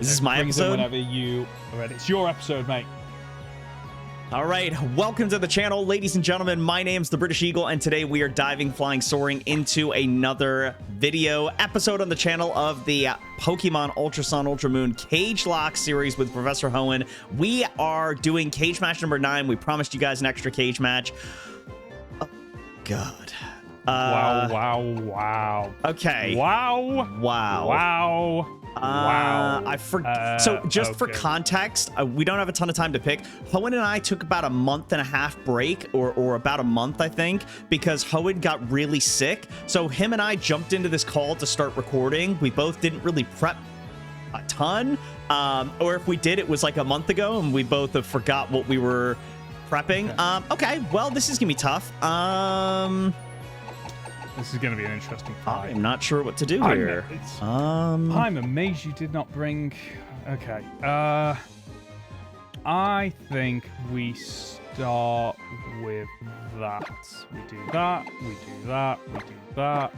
Is this my episode? Whenever you are ready. It's your episode, mate. All right, welcome to the channel, ladies and gentlemen. My name's the British Eagle, and today we are diving, flying, soaring into another video episode on the channel of the Pokemon Ultra Sun, Ultra Moon Cagelocke series with Professor Hoenn. We are doing cage match number 9. We promised you guys an extra cage match. Oh, God. Wow. Okay. Wow. I forgot. So just for context, we don't have a ton of time to pick. Hoenn and I took about a month and a half break, or about a month, I think, because Hoenn got really sick. So him and I jumped into this call to start recording. We both didn't really prep a ton, or if we did, it was like a month ago, and we both have forgot what we were prepping. Okay, well, this is gonna be tough. This is going to be an interesting fight. I'm not sure what to do here. I'm amazed you did not bring... Okay. I think we start with that. We do that. We do that. We do that.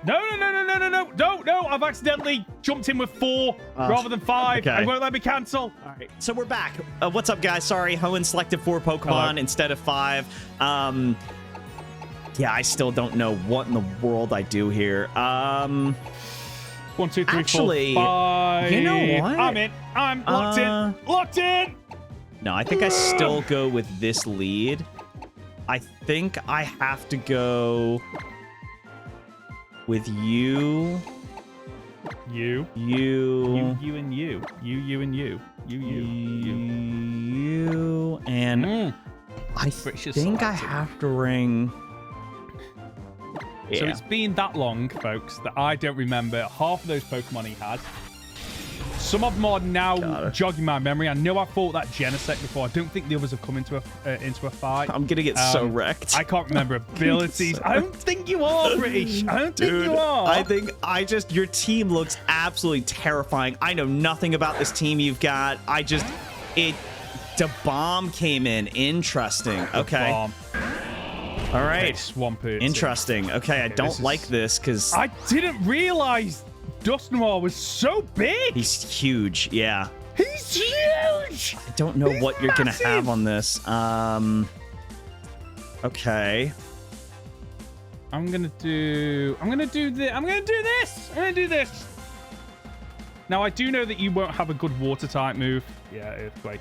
No! I've accidentally jumped in with 4 rather than 5. Okay. It won't let me cancel. All right, so we're back. What's up, guys? Sorry, Hoenn selected 4 Pokemon instead of 5. Yeah, I still don't know what in the world I do here. 1, 2, 3, actually, 4, 5. you know what? I'm in. I'm locked in. Locked in. No, I think I still go with this lead. I think I have to go with you. You and you. You and I think I have to ring. So it's been that long, folks, that I don't remember half of those Pokemon he had. Some of them are now jogging my memory. I know I fought that Genesect before. I don't think the others have come into a fight. I'm gonna get so wrecked. I can't remember abilities. I don't think you are British. I don't think you are. I think your team looks absolutely terrifying. I know nothing about this team you've got. The bomb came in. Interesting. Okay. Bomb. All right. Swampert. Interesting. Okay, I don't like this because I didn't realize Dusknoir was so big. He's huge. Yeah. He's huge. I don't know what you're gonna have on this. Okay. I'm gonna do this. Now I do know that you won't have a good water type move. Yeah, Earthquake.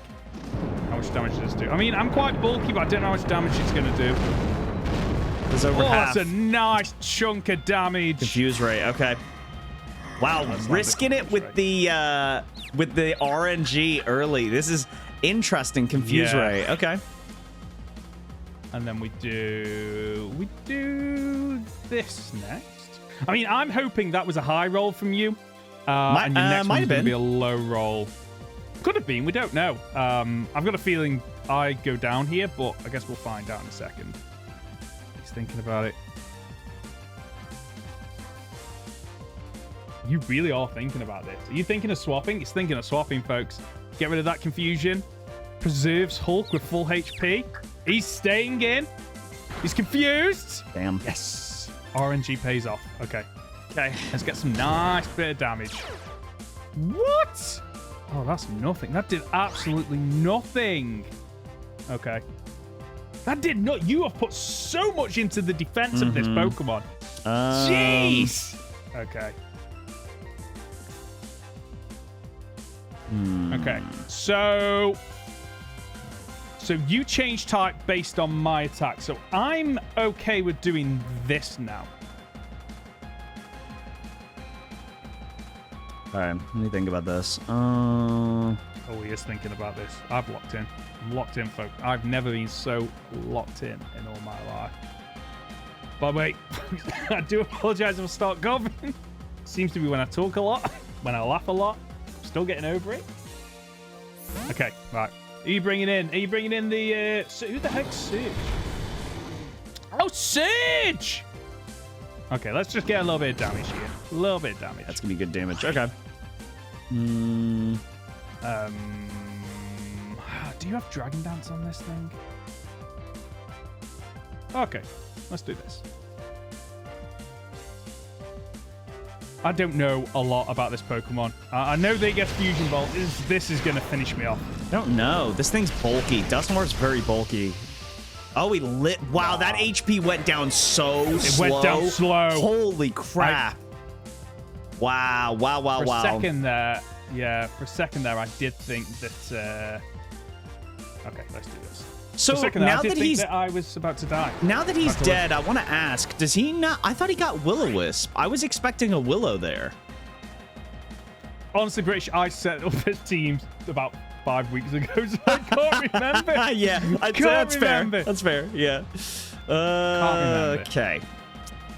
How much damage does this do? I mean, I'm quite bulky, but I don't know how much damage it's gonna do. It's over half. That's a nice chunk of damage. Confuse Ray. Okay. Wow, risking it with the RNG early. This is interesting. Confuse Ray. Okay. And then we do this next. I mean, I'm hoping that was a high roll from you. And your next one's going to be a low roll. Could have been. We don't know. I've got a feeling I go down here, but I guess we'll find out in a second. He's thinking about it. You really are thinking about this. Are you thinking of swapping? He's thinking of swapping, folks. Get rid of that confusion. Preserves Hulk with full HP. He's staying in. He's confused. Damn. Yes. RNG pays off. Okay. Let's get some nice bit of damage. What? Oh, that's nothing. That did absolutely nothing. Okay. That did not. You have put so much into the defense of this Pokemon. Jeez. Okay. Okay. So you change type based on my attack. So I'm okay with doing this now. All right, let me think about this. Oh, he is thinking about this. I've locked in. I'm locked in, folks. I've never been so locked in all my life. But wait, I do apologize if I start coughing. Seems to be when I talk a lot, when I laugh a lot. I'm still getting over it. Okay, right. Are you bringing in the... who the heck's Surge? Oh, Surge! Okay, let's just get a little bit of damage here. A little bit of damage. That's going to be good damage. Okay. Do you have Dragon Dance on this thing? Okay, let's do this. I don't know a lot about this Pokemon. I know that it gets Fusion Bolt. This is going to finish me off. I don't know. This thing's bulky. Dusknoir's very bulky. Oh, he lit. Wow, that HP went down so slow. It went down slow. Holy crap. Wow. For a second there, for a second there, I did think that... okay, let's do this. So now that I was about to die. Now that he's dead, I want to ask, does he not... I thought he got Will-O-Wisp. I was expecting a Willow there. Honestly, British, I set up this team about 5 weeks ago, so I can't remember. Yeah, that's fair. That's fair, yeah. Okay.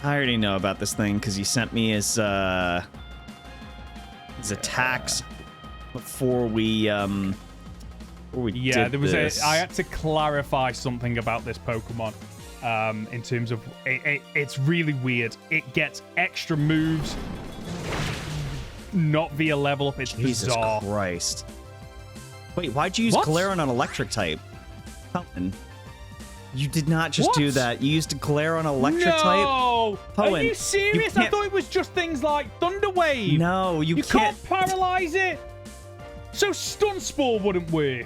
I already know about this thing because you sent me his attacks before we there was I had to clarify something about this Pokemon in terms of it's really weird. It gets extra moves not via level up. It's bizarre. Jesus Christ. Wait, why'd you use Galarian on electric type? Powen. You did not just do that. You used Galarian on electric type? No! Powen, are you serious? I thought it was just things like Thunder Wave. No, you can't paralyze it. So Stun Spore wouldn't work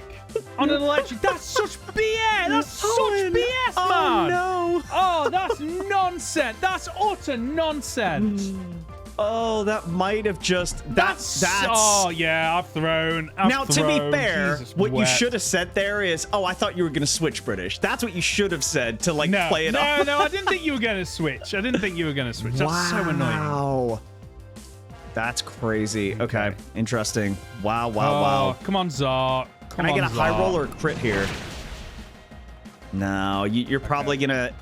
on an electric. That's such BS. That's such BS, man. Oh, no. Oh, that's nonsense. That's utter nonsense. Oh, that might have just... That's... Oh, yeah, I've thrown. Now, to be fair, what you should have said there is, oh, I thought you were going to switch British. That's what you should have said to, like, play it off. No, I didn't think you were going to switch. That's so annoying. Wow. That's crazy. Okay, interesting. Wow. Come on, Zar. Can I get a high roll or a crit here? No, you're probably going to...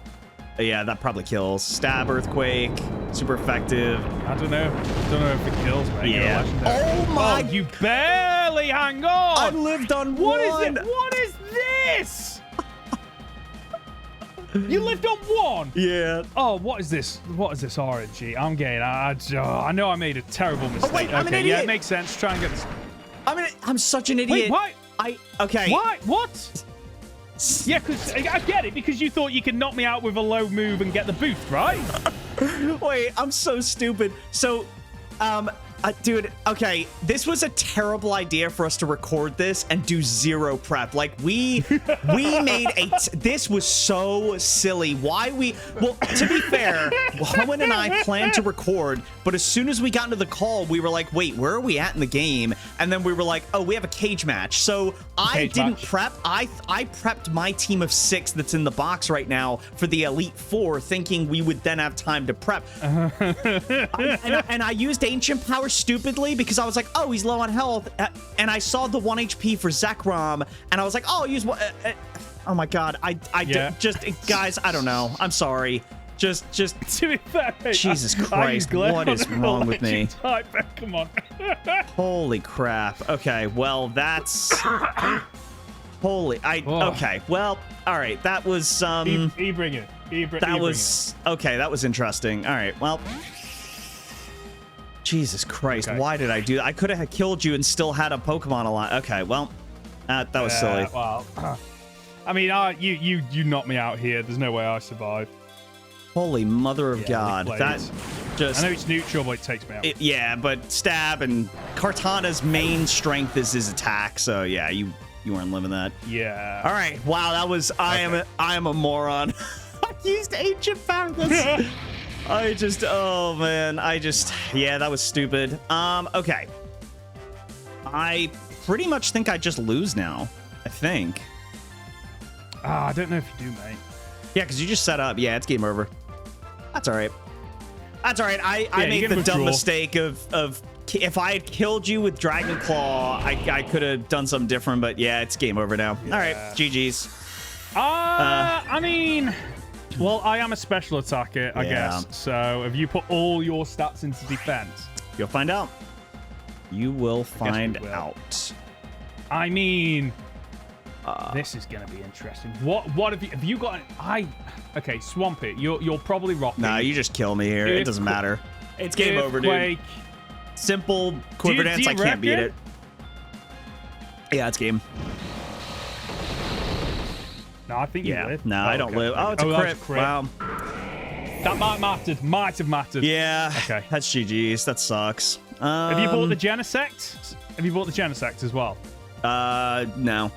Yeah, that probably kills. Stab, Earthquake, super effective. I don't know if it kills, man. Yeah. Oh my! Oh, you barely hang on. I lived on what one. What is this? You lived on one. Yeah. Oh, what is this? What is this RNG? I'm getting. I know I made a terrible mistake. Oh, wait, I'm an idiot. Yeah, it makes sense. Try and get this. I'm such an idiot. Wait, what? Okay. Why? What? Yeah, because I get it, because you thought you could knock me out with a low move and get the boost, right? Wait, I'm so stupid. So, dude, okay, this was a terrible idea for us to record this and do zero prep. Like, we made this was so silly. Well, to be fair, Owen and I planned to record, but as soon as we got into the call, we were like, wait, where are we at in the game? And then we were like, oh, we have a cage match. So I didn't prep. I prepped my team of 6 that's in the box right now for the Elite Four, thinking we would then have time to prep. And I used Ancient Power stupidly because I was like, oh, he's low on health. And I saw the 1 HP for Zekrom, and I was like, oh, I'll use one. Oh my God. Guys, I don't know. I'm sorry. Just to be fair, Jesus Christ, what is wrong with me? Come on. Holy crap. Okay, well, that's okay. Well, all right. That was bring it. Okay, that was interesting. All right. Well, Jesus Christ, why did I do that? I could have killed you and still had a Pokemon alive. Okay, well, that was silly. Well, I mean, you knocked me out here. There's no way I survive. Holy mother of God. That just... I know it's neutral, but it takes me out. Yeah, but Stab and Kartana's main strength is his attack. So, yeah, you weren't living that. Yeah. All right. Wow, that was... I am a moron. I used Ancient Power. Oh, man. Yeah, that was stupid. Okay. I pretty much think I just lose now. I think. I don't know if you do, mate. Yeah, because you just set up. Yeah, it's game over. That's all right. That's all right. I made the dumb mistake of if I had killed you with Dragon Claw, I could have done something different, but yeah, it's game over now. Yeah. All right, GG's. I mean, well, I am a special attacker, I guess. So have you put all your stats into defense? You'll find out. You will find out. I mean, this is gonna be interesting. What have you got? Okay, Swampert, you're probably rocking. Nah, you just kill me here. It doesn't matter. It's game over, dude. Simple Quiver Dance. I can't beat it. Yeah, it's game. No, I think you live. No, I don't live. Oh, it's a crit. Wow. That might have mattered. Yeah. Okay. That's GG's. That sucks. Have you bought the Genesect? Have you bought the Genesect as well? No.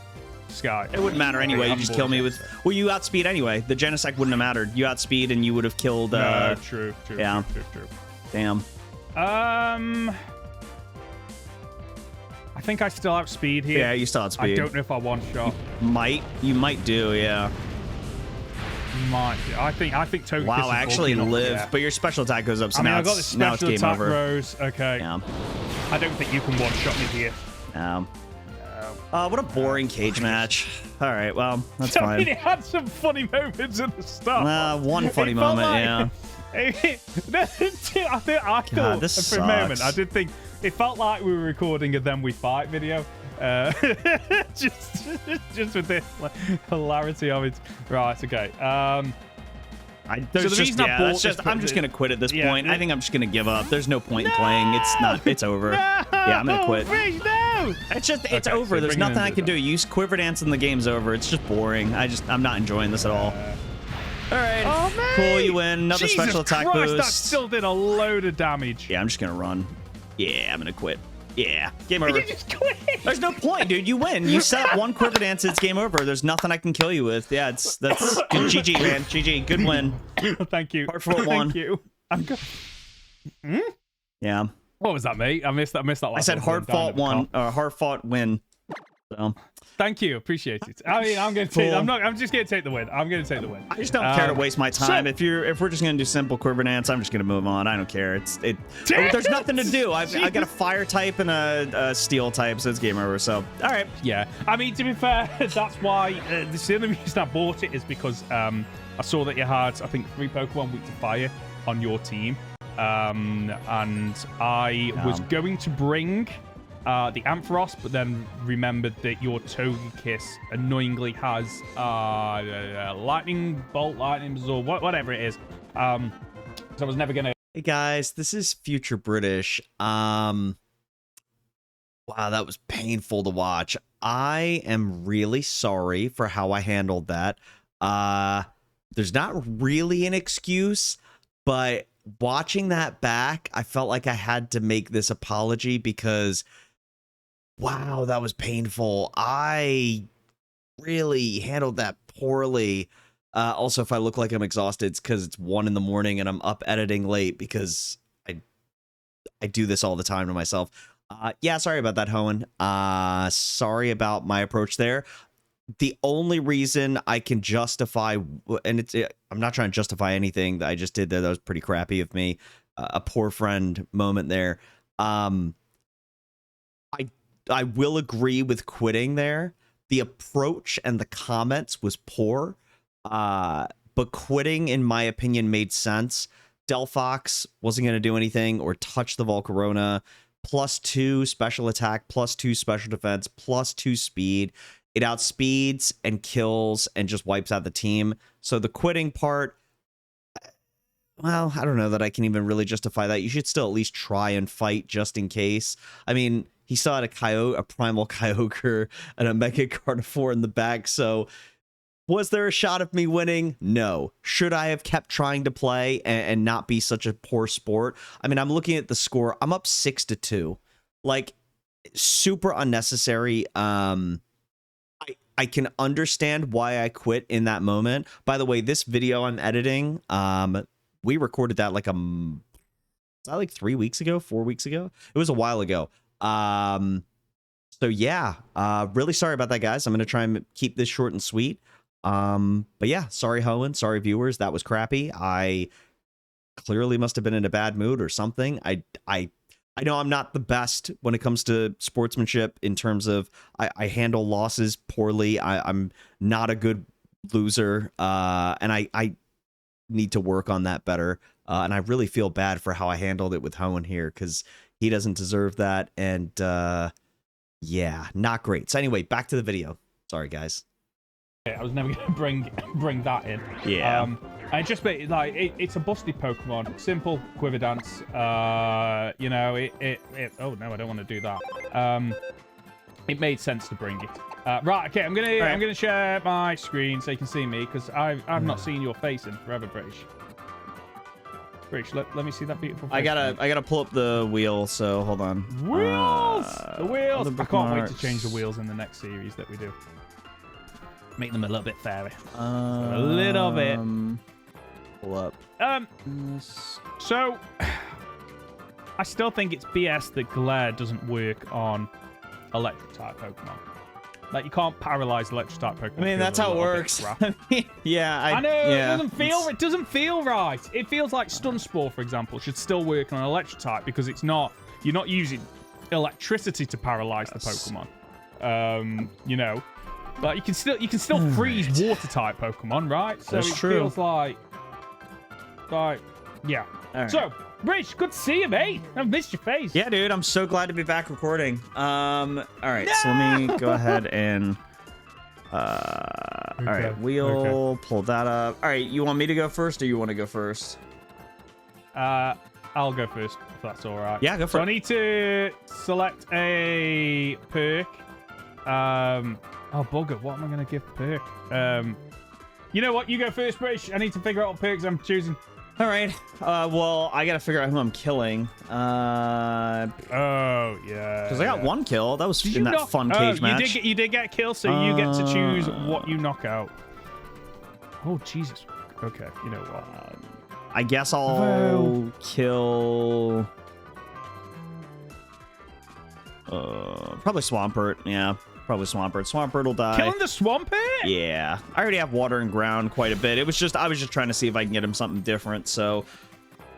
Sky. It wouldn't matter anyway. You just kill me with... Well, you outspeed anyway. The Genesect wouldn't have mattered. You outspeed and you would have killed... No, true. Yeah. True. Damn. I think I still outspeed here. Yeah, you still outspeed. I don't know if I one-shot. You might do, yeah. Might do. I think Togekiss. Wow, I actually live, but your special attack goes up, so now I got the special game attack over. Rose. Okay. Yeah. I don't think you can one-shot me here. What a boring cage match. All right, well, that's I fine. mean, it had some funny moments at the start. One funny moment, yeah. I thought this for a moment, sucks. I did think it felt like we were recording a Then We Fight video. Just with the hilarity of it. Right, okay. I'm just gonna quit at this point. I think I'm just gonna give up. There's no point in playing. It's over. Yeah, I'm gonna quit. No! It's over. So There's nothing I can do. Use Quiver Dance and the game's over. It's just boring. I'm not enjoying this at all. All right. Oh, man. Cool, you win. Another Jesus special attack Christ, boost. That still did a load of damage. Yeah, I'm just gonna run. Yeah, I'm gonna quit. Yeah, game over. You just quit. There's no point, dude. You win. You set up one Quiver Dance, it's game over. There's nothing I can kill you with. Yeah, that's good. GG, man. GG. Good win. Thank you. Hard fought one. Thank you. I'm good. Yeah. What was that, mate? I missed that last I said hard fought one. Hard fought win. So. Thank you, appreciate it. I mean, I'm gonna take. I'm just gonna take the win. I'm gonna take the win. I just don't care to waste my time. If we're just gonna do simple Quiver Dance, I'm just gonna move on. I don't care. There's nothing to do. I got a fire type and a steel type, so it's game over. So all right. Yeah. I mean, to be fair, that's why the only reason I bought it is because I saw that you had, I think, 3 Pokemon weak to fire on your team, and I was going to bring the Ampharos, but then remembered that your Togekiss annoyingly has lightning bolt, lightning absorb, whatever it is. So I was never gonna. Hey guys, this is Future British. Wow, that was painful to watch. I am really sorry for how I handled that. There's not really an excuse, but watching that back, I felt like I had to make this apology because wow, that was painful. I really handled that poorly. Also, if I look like I'm exhausted, it's because it's 1 in the morning and I'm up editing late because I do this all the time to myself. Yeah, sorry about that, Hoenn. Sorry about my approach there. The only reason I can justify, and I'm not trying to justify anything that I just did there. That was pretty crappy of me. A poor friend moment there. I will agree with quitting there. The approach and the comments was poor, but quitting, in my opinion, made sense. Delphox wasn't going to do anything or touch the Volcarona. +2 special attack, +2 special defense, +2 speed. It outspeeds and kills and just wipes out the team. So the quitting part, well, I don't know that I can even really justify that. You should still at least try and fight just in case. I mean, he still had a primal Kyogre and a Mega Carnivore in the back, so was there a shot of me winning? No. Should I have kept trying to play and not be such a poor sport? I mean, I'm looking at the score. I'm up 6-2. Like, super unnecessary. I can understand why I quit in that moment. By the way, this video I'm editing, we recorded that like 3 weeks ago, 4 weeks ago? It was a while ago. So yeah, really sorry about that, guys. I'm going to try and keep this short and sweet. But yeah, sorry, Hoenn. Sorry, viewers. That was crappy. I clearly must have been in a bad mood or something. I know I'm not the best when it comes to sportsmanship in terms of I handle losses poorly. I'm not a good loser. And I need to work on that better. And I really feel bad for how I handled it with Hoenn here because he doesn't deserve that. And yeah, not great. So anyway, back to the video. Sorry, guys. I was never going to bring that in. Yeah. And just like it's a busty Pokemon, simple Quiver Dance. You know, oh no, I don't want to do that. It made sense to bring it. Right, okay, I'm gonna share my screen so you can see me because I've not seen your face in forever, British. Rich, let me see that beautiful face. I gotta pull up the wheel, so hold on. Wheels! The wheels! Other I can't wait to bookmarks. change the wheels in the next series that we do. Make them a little bit fairer. A little bit. Pull up. So, I still think it's BS that Glare doesn't work on electric type Pokemon. Like, you can't paralyze electric type Pokemon. I mean, that's how it works. Yeah, I know, yeah, it doesn't feel right. It feels like Stun Spore, for example, should still work on an electric type because you're not using electricity to paralyze the Pokemon. You know, but you can still freeze water type Pokemon, right? So That's true. Feels like yeah. Right. So, Rich, good to see you, mate. I've missed your face. Yeah, dude, I'm so glad to be back recording. All right, so let me go ahead and all right, wheel, pull that up. All right, you want me to go first or you want to go first? I'll go first if that's all right. Yeah, go for so it. I need to select a perk. Oh bugger, what am I gonna give perk? You know what? You go first, Rich. I need to figure out what perks I'm choosing. All right. Well, I gotta figure out who I'm killing. Oh yeah. Because I got one kill. That was in that fun cage match. You did get a kill, so you get to choose what you knock out. Oh Jesus. Okay. You know what? I guess I'll kill. Probably Swampert. Yeah, probably Swampert. Swampert will die. Killing the Swampert? Yeah, I already have water and ground quite a bit. I was just trying to see if I can get him something different. So,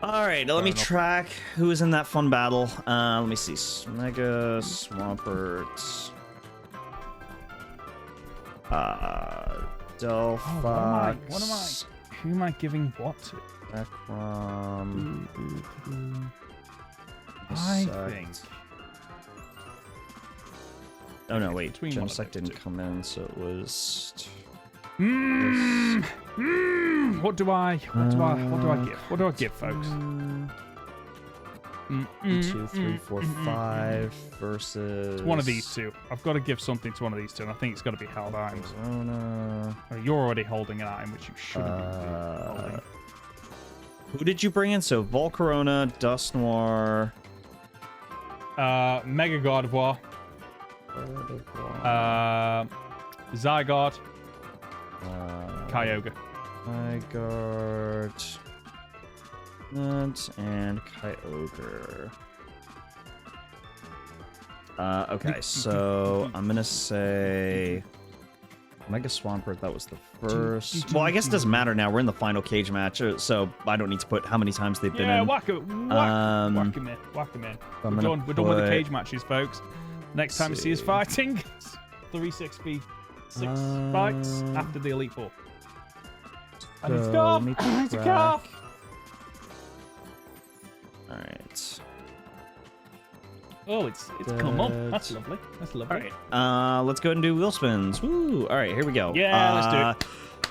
all right, let me track who was in that fun battle. Let me see, Mega Swampert, Delphox. What am I? Who am I giving what to? Zekrom. I think. Oh no, wait. Between one of Genesect those didn't two. come in, so it was. What do I give? What do I give, folks? 2, 3, 4, 5 versus. One of these two. I've got to give something to one of these two, and I think it's got to be held items. Arizona. You're already holding an item, which you shouldn't be holding. Who did you bring in? So Volcarona, Dust Noir, Mega Gardevoir, Zygarde, Kyogre. Zygarde, and Kyogre. Okay, so I'm gonna say Mega Swampert. That was the first. Well, I guess it doesn't matter now. We're in the final cage match, so I don't need to put how many times they've been in. Whack him in. We're done with the cage matches, folks. Next time you see us fighting, 3-6 fights after the Elite Four. I need to go. I need to go. All right. Oh, it's come up. That's lovely. That's lovely. All right. Let's go ahead and do wheel spins. Woo. All right, here we go. Yeah, let's do it.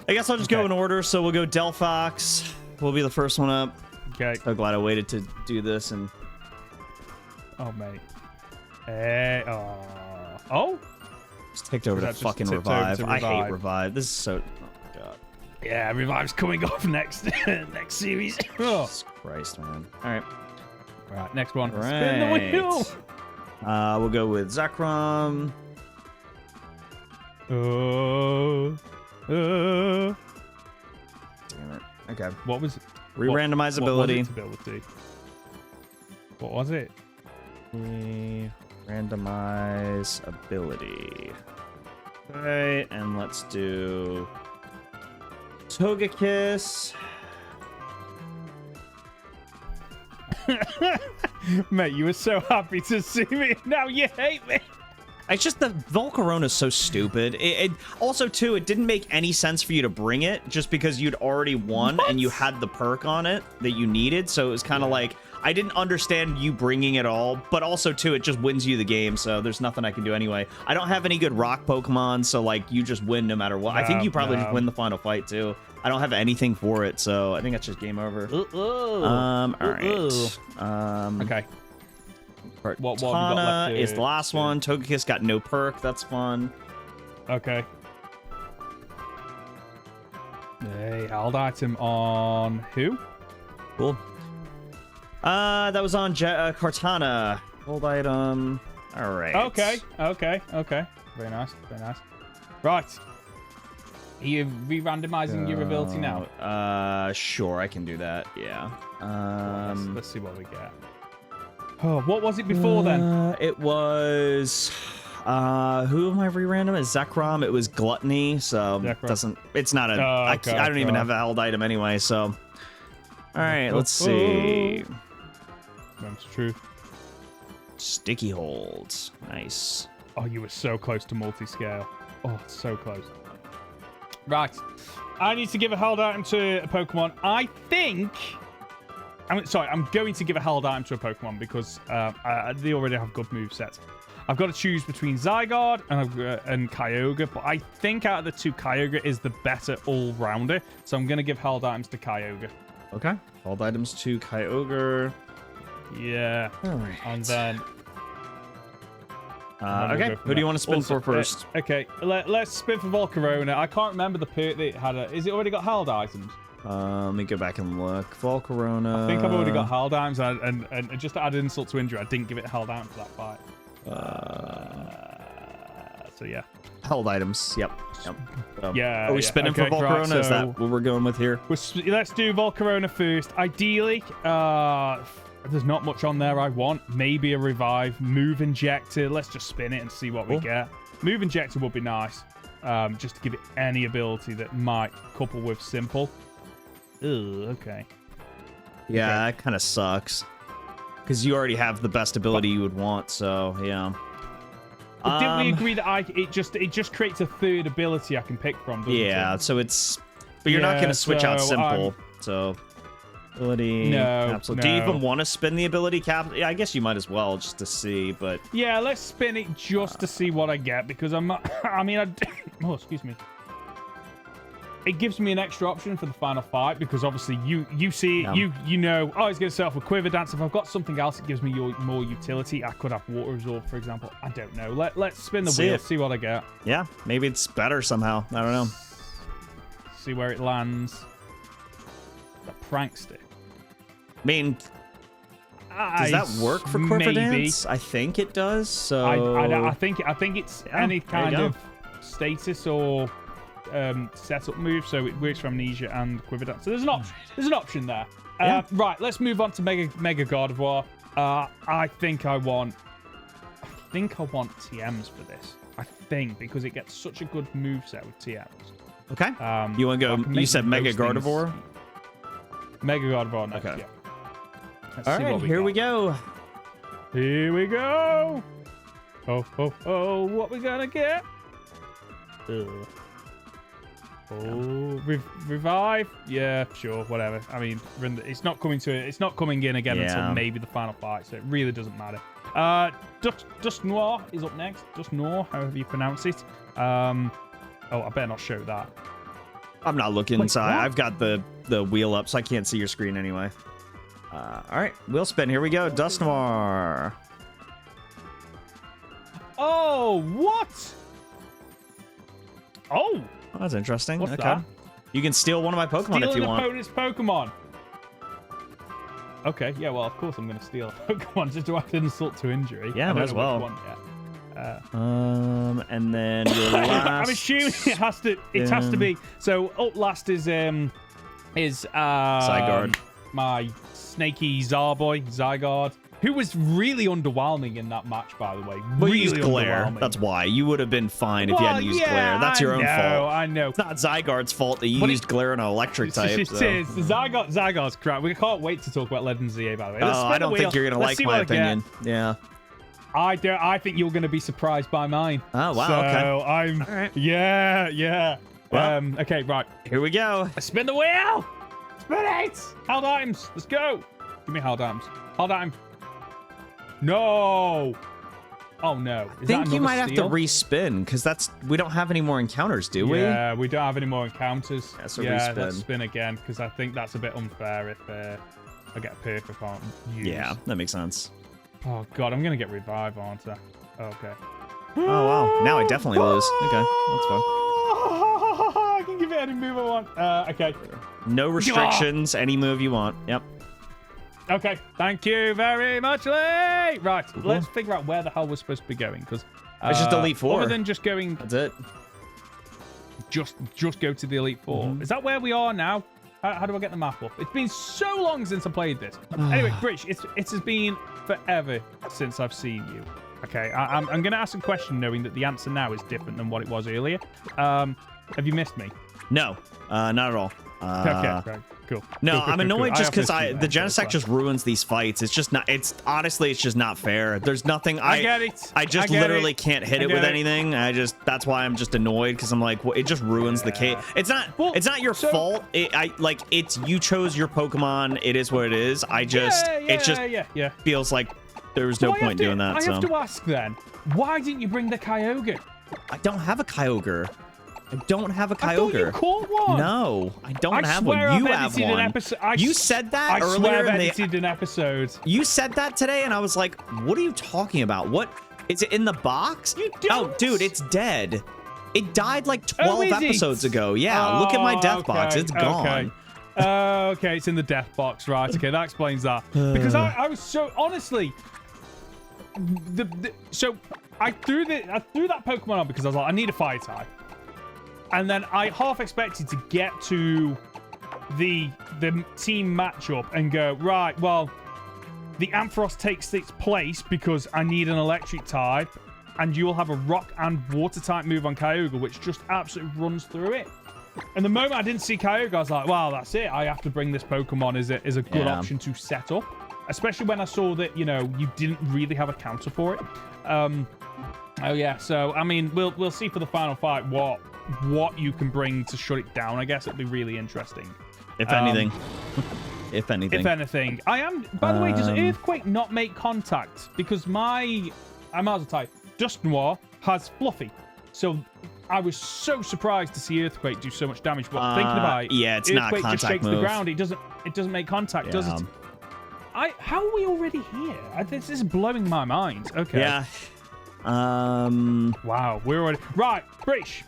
I guess I'll just go in order. So we'll go Delphox. Will be the first one up. Okay. So glad I waited to do this and. Oh, mate. Oh. Just ticked over to fucking revive. I hate revive. This is so. Oh my god. Yeah, revive's coming off next series. Jesus Christ, man. All right. Right, next one. Right. Spin the wheel. We'll go with Zekrom. Damn Damn it. Okay. What was it? Re-randomize ability. What was it? Randomize ability. Okay, and let's do Togekiss. Mate, you were so happy to see me. Now you hate me. It's just the Volcarona is so stupid. It also, too, it didn't make any sense for you to bring it just because you'd already won and you had the perk on it that you needed. So it was kind of like, I didn't understand you bringing it all, but also, too, it just wins you the game. So there's nothing I can do anyway. I don't have any good rock Pokemon, so, like, you just win no matter what. I think you probably just win the final fight, too. I don't have anything for it, so I think that's just game over. All right. Okay. What have we got Tana left is the last one. Togekiss got no perk. That's fun. Okay. Hey, held item on who? Cool. That was on Cortana. Hold item. All right. Okay. Very nice. Right. Are you re-randomizing your ability now? Sure, I can do that. Yeah. Let's see what we get. Oh, what was it before then? It was. Who am I re-random? Is Zekrom? It was Gluttony, so Zekrom. it's not a. I don't even have a held item anyway, so. All right, let's see. That's true. Sticky holds. Nice. Oh, you were so close to multi-scale. Oh, so close. Right. I need to give a held item to a Pokemon. I'm going to give a held item to a Pokemon because they already have good movesets. I've got to choose between Zygarde and Kyogre, but I think out of the two, Kyogre is the better all-rounder, so I'm going to give held items to Kyogre. Okay. Held items to Kyogre. Yeah. All right. And then... okay. Who do you want to spin for first? Okay. Let's spin for Volcarona. I can't remember the perk that it had. Is it already got held items? Let me go back and look. Volcarona. I think I've already got held items, and just to add insult to injury, I didn't give it held item for that fight. So yeah. Held items. Yep. Yeah. Are we spinning for Volcarona? Right, so is that what we're going with here? Let's do Volcarona first. Ideally, there's not much on there I want. Maybe a revive, move injector. Let's just spin it and see what we get. Move injector would be nice. Just to give it any ability that might couple with simple. Ugh, okay. Yeah, that kind of sucks. Because you already have the best ability you would want, so yeah. But didn't we agree that it just creates a third ability I can pick from? Yeah, so it's. But you're not going to switch out simple. So ability capsule. No. Do you even want to spin the ability capsule? Yeah, I guess you might as well just to see. But yeah, let's spin it just to see what I get because I'm not. Oh, excuse me. It gives me an extra option for the final fight because obviously you see you know, oh, he's going to set off with Quiver Dance. If I've got something else, it gives me more utility. I could have Water Absorb, for example. I don't know. Let's spin the wheel, see what I get. Yeah, maybe it's better somehow. I don't know. See where it lands. The Prankster. I mean, does that work for Quiver Dance? I think it does. So I think it's any kind of status or setup move, so it works for Amnesia and Quiver Dance. So there's an option there. Right, let's move on to Mega Gardevoir. I think I want TMs for this. I think because it gets such a good moveset with TMs. Okay. You want to go? You said Mega Gardevoir. Mega Gardevoir next. Okay. Yeah. All right, here we go. Here we go. Oh, what we gonna get? Oh, revive? Yeah, sure, whatever. I mean, it's not coming in again until maybe the final fight, so it really doesn't matter. Dust Noir is up next. Dust Noir, however you pronounce it. I better not show that. I'm not looking, so I've got the wheel up, so I can't see your screen anyway. All right, wheel spin. Here we go. Dust Noir. Oh, what? Oh, that's interesting. What's that? You can steal one of my Pokemon if you want. Steal an opponent's Pokemon. Okay, yeah, well, of course I'm going to steal a Pokemon just to add insult to injury. Yeah, might as well. And then your last... I'm assuming it has to be... So, up last is Zygarde. My snaky Zygarde, who was really underwhelming in that match, by the way. But you used Glare. That's why. You would have been fine if you hadn't used Glare. That's your own fault. I know. It's not Zygarde's fault that you used Glare on an electric type. It is. Zygarde's crap. We can't wait to talk about Legends ZA, by the way. I don't think you're going to like my opinion. Yeah. I think you're going to be surprised by mine. Oh, wow. So okay. I'm... All right. Yeah. Well, okay, right. Here we go. Spin the wheel. Spin it. Held items. Let's go. Give me held items. Held item. No. Oh, no. I think you might have to respin, because we don't have any more encounters, do we? Yeah, we don't have any more encounters. Yeah, so let's spin again, because I think that's a bit unfair if I get a perk I can't use. Yeah, that makes sense. Oh, God, I'm going to get revive, aren't I? Okay. Oh, wow. Now I definitely lose. Okay, that's fine. I can give it any move I want. Okay. No restrictions. Any move you want. Yep. Okay, thank you very much, Lee. Right, let's figure out where the hell we're supposed to be going, because it's just Elite Four. Other than just going, that's it. Just go to the Elite Four. Is that where we are now? How do I get the map up? It's been so long since I played this. Anyway, Rich, it has been forever since I've seen you. Okay, I'm going to ask a question knowing that the answer now is different than what it was earlier. Have you missed me? No, not at all. Okay, cool. No, cool, I'm annoyed just because the Genesect just just ruins these fights. It's just not. Honestly, it's just not fair. There's nothing. I get it. I just literally can't hit it with anything. That's why I'm just annoyed because I'm like, well, it just ruins the case. It's not. Well, it's not your fault. It's you chose your Pokemon. It is what it is. It just feels like there was no point doing that. I have to ask then, why didn't you bring the Kyogre? I don't have a Kyogre. I don't have a Kyogre. I thought you caught one. No, I don't have one. You have one. You said that earlier. I swear I've edited an episode. You said that today, and I was like, what are you talking about? What? Is it in the box? You don't. Oh, dude, it's dead. It died like 12 episodes ago. Yeah, look at my death box. It's gone. Okay, it's in the death box, right? Okay, that explains that. Because I was so, honestly, so I threw that Pokemon on because I was like, I need a fire type. And then I half expected to get to the team matchup and go, right, well, the Ampharos takes its place because I need an electric type, and you'll have a rock and water type move on Kyogre, which just absolutely runs through it. And the moment I didn't see Kyogre, I was like, wow, that's it. I have to bring this Pokemon as a good option to set up, especially when I saw that, you didn't really have a counter for it. Oh, yeah. So, I mean, we'll see for the final fight what you can bring to shut it down. I guess it'll be really interesting. If anything. If anything. If anything. I am... By the way, does Earthquake not make contact? Because I might as well type. Dusknoir has Fluffy. So I was so surprised to see Earthquake do so much damage. But thinking about it, yeah, it's Earthquake not a just shakes move. the ground. It doesn't make contact, does it? How are we already here? This is blowing my mind. Okay. Yeah. Wow, we're already... Right, British.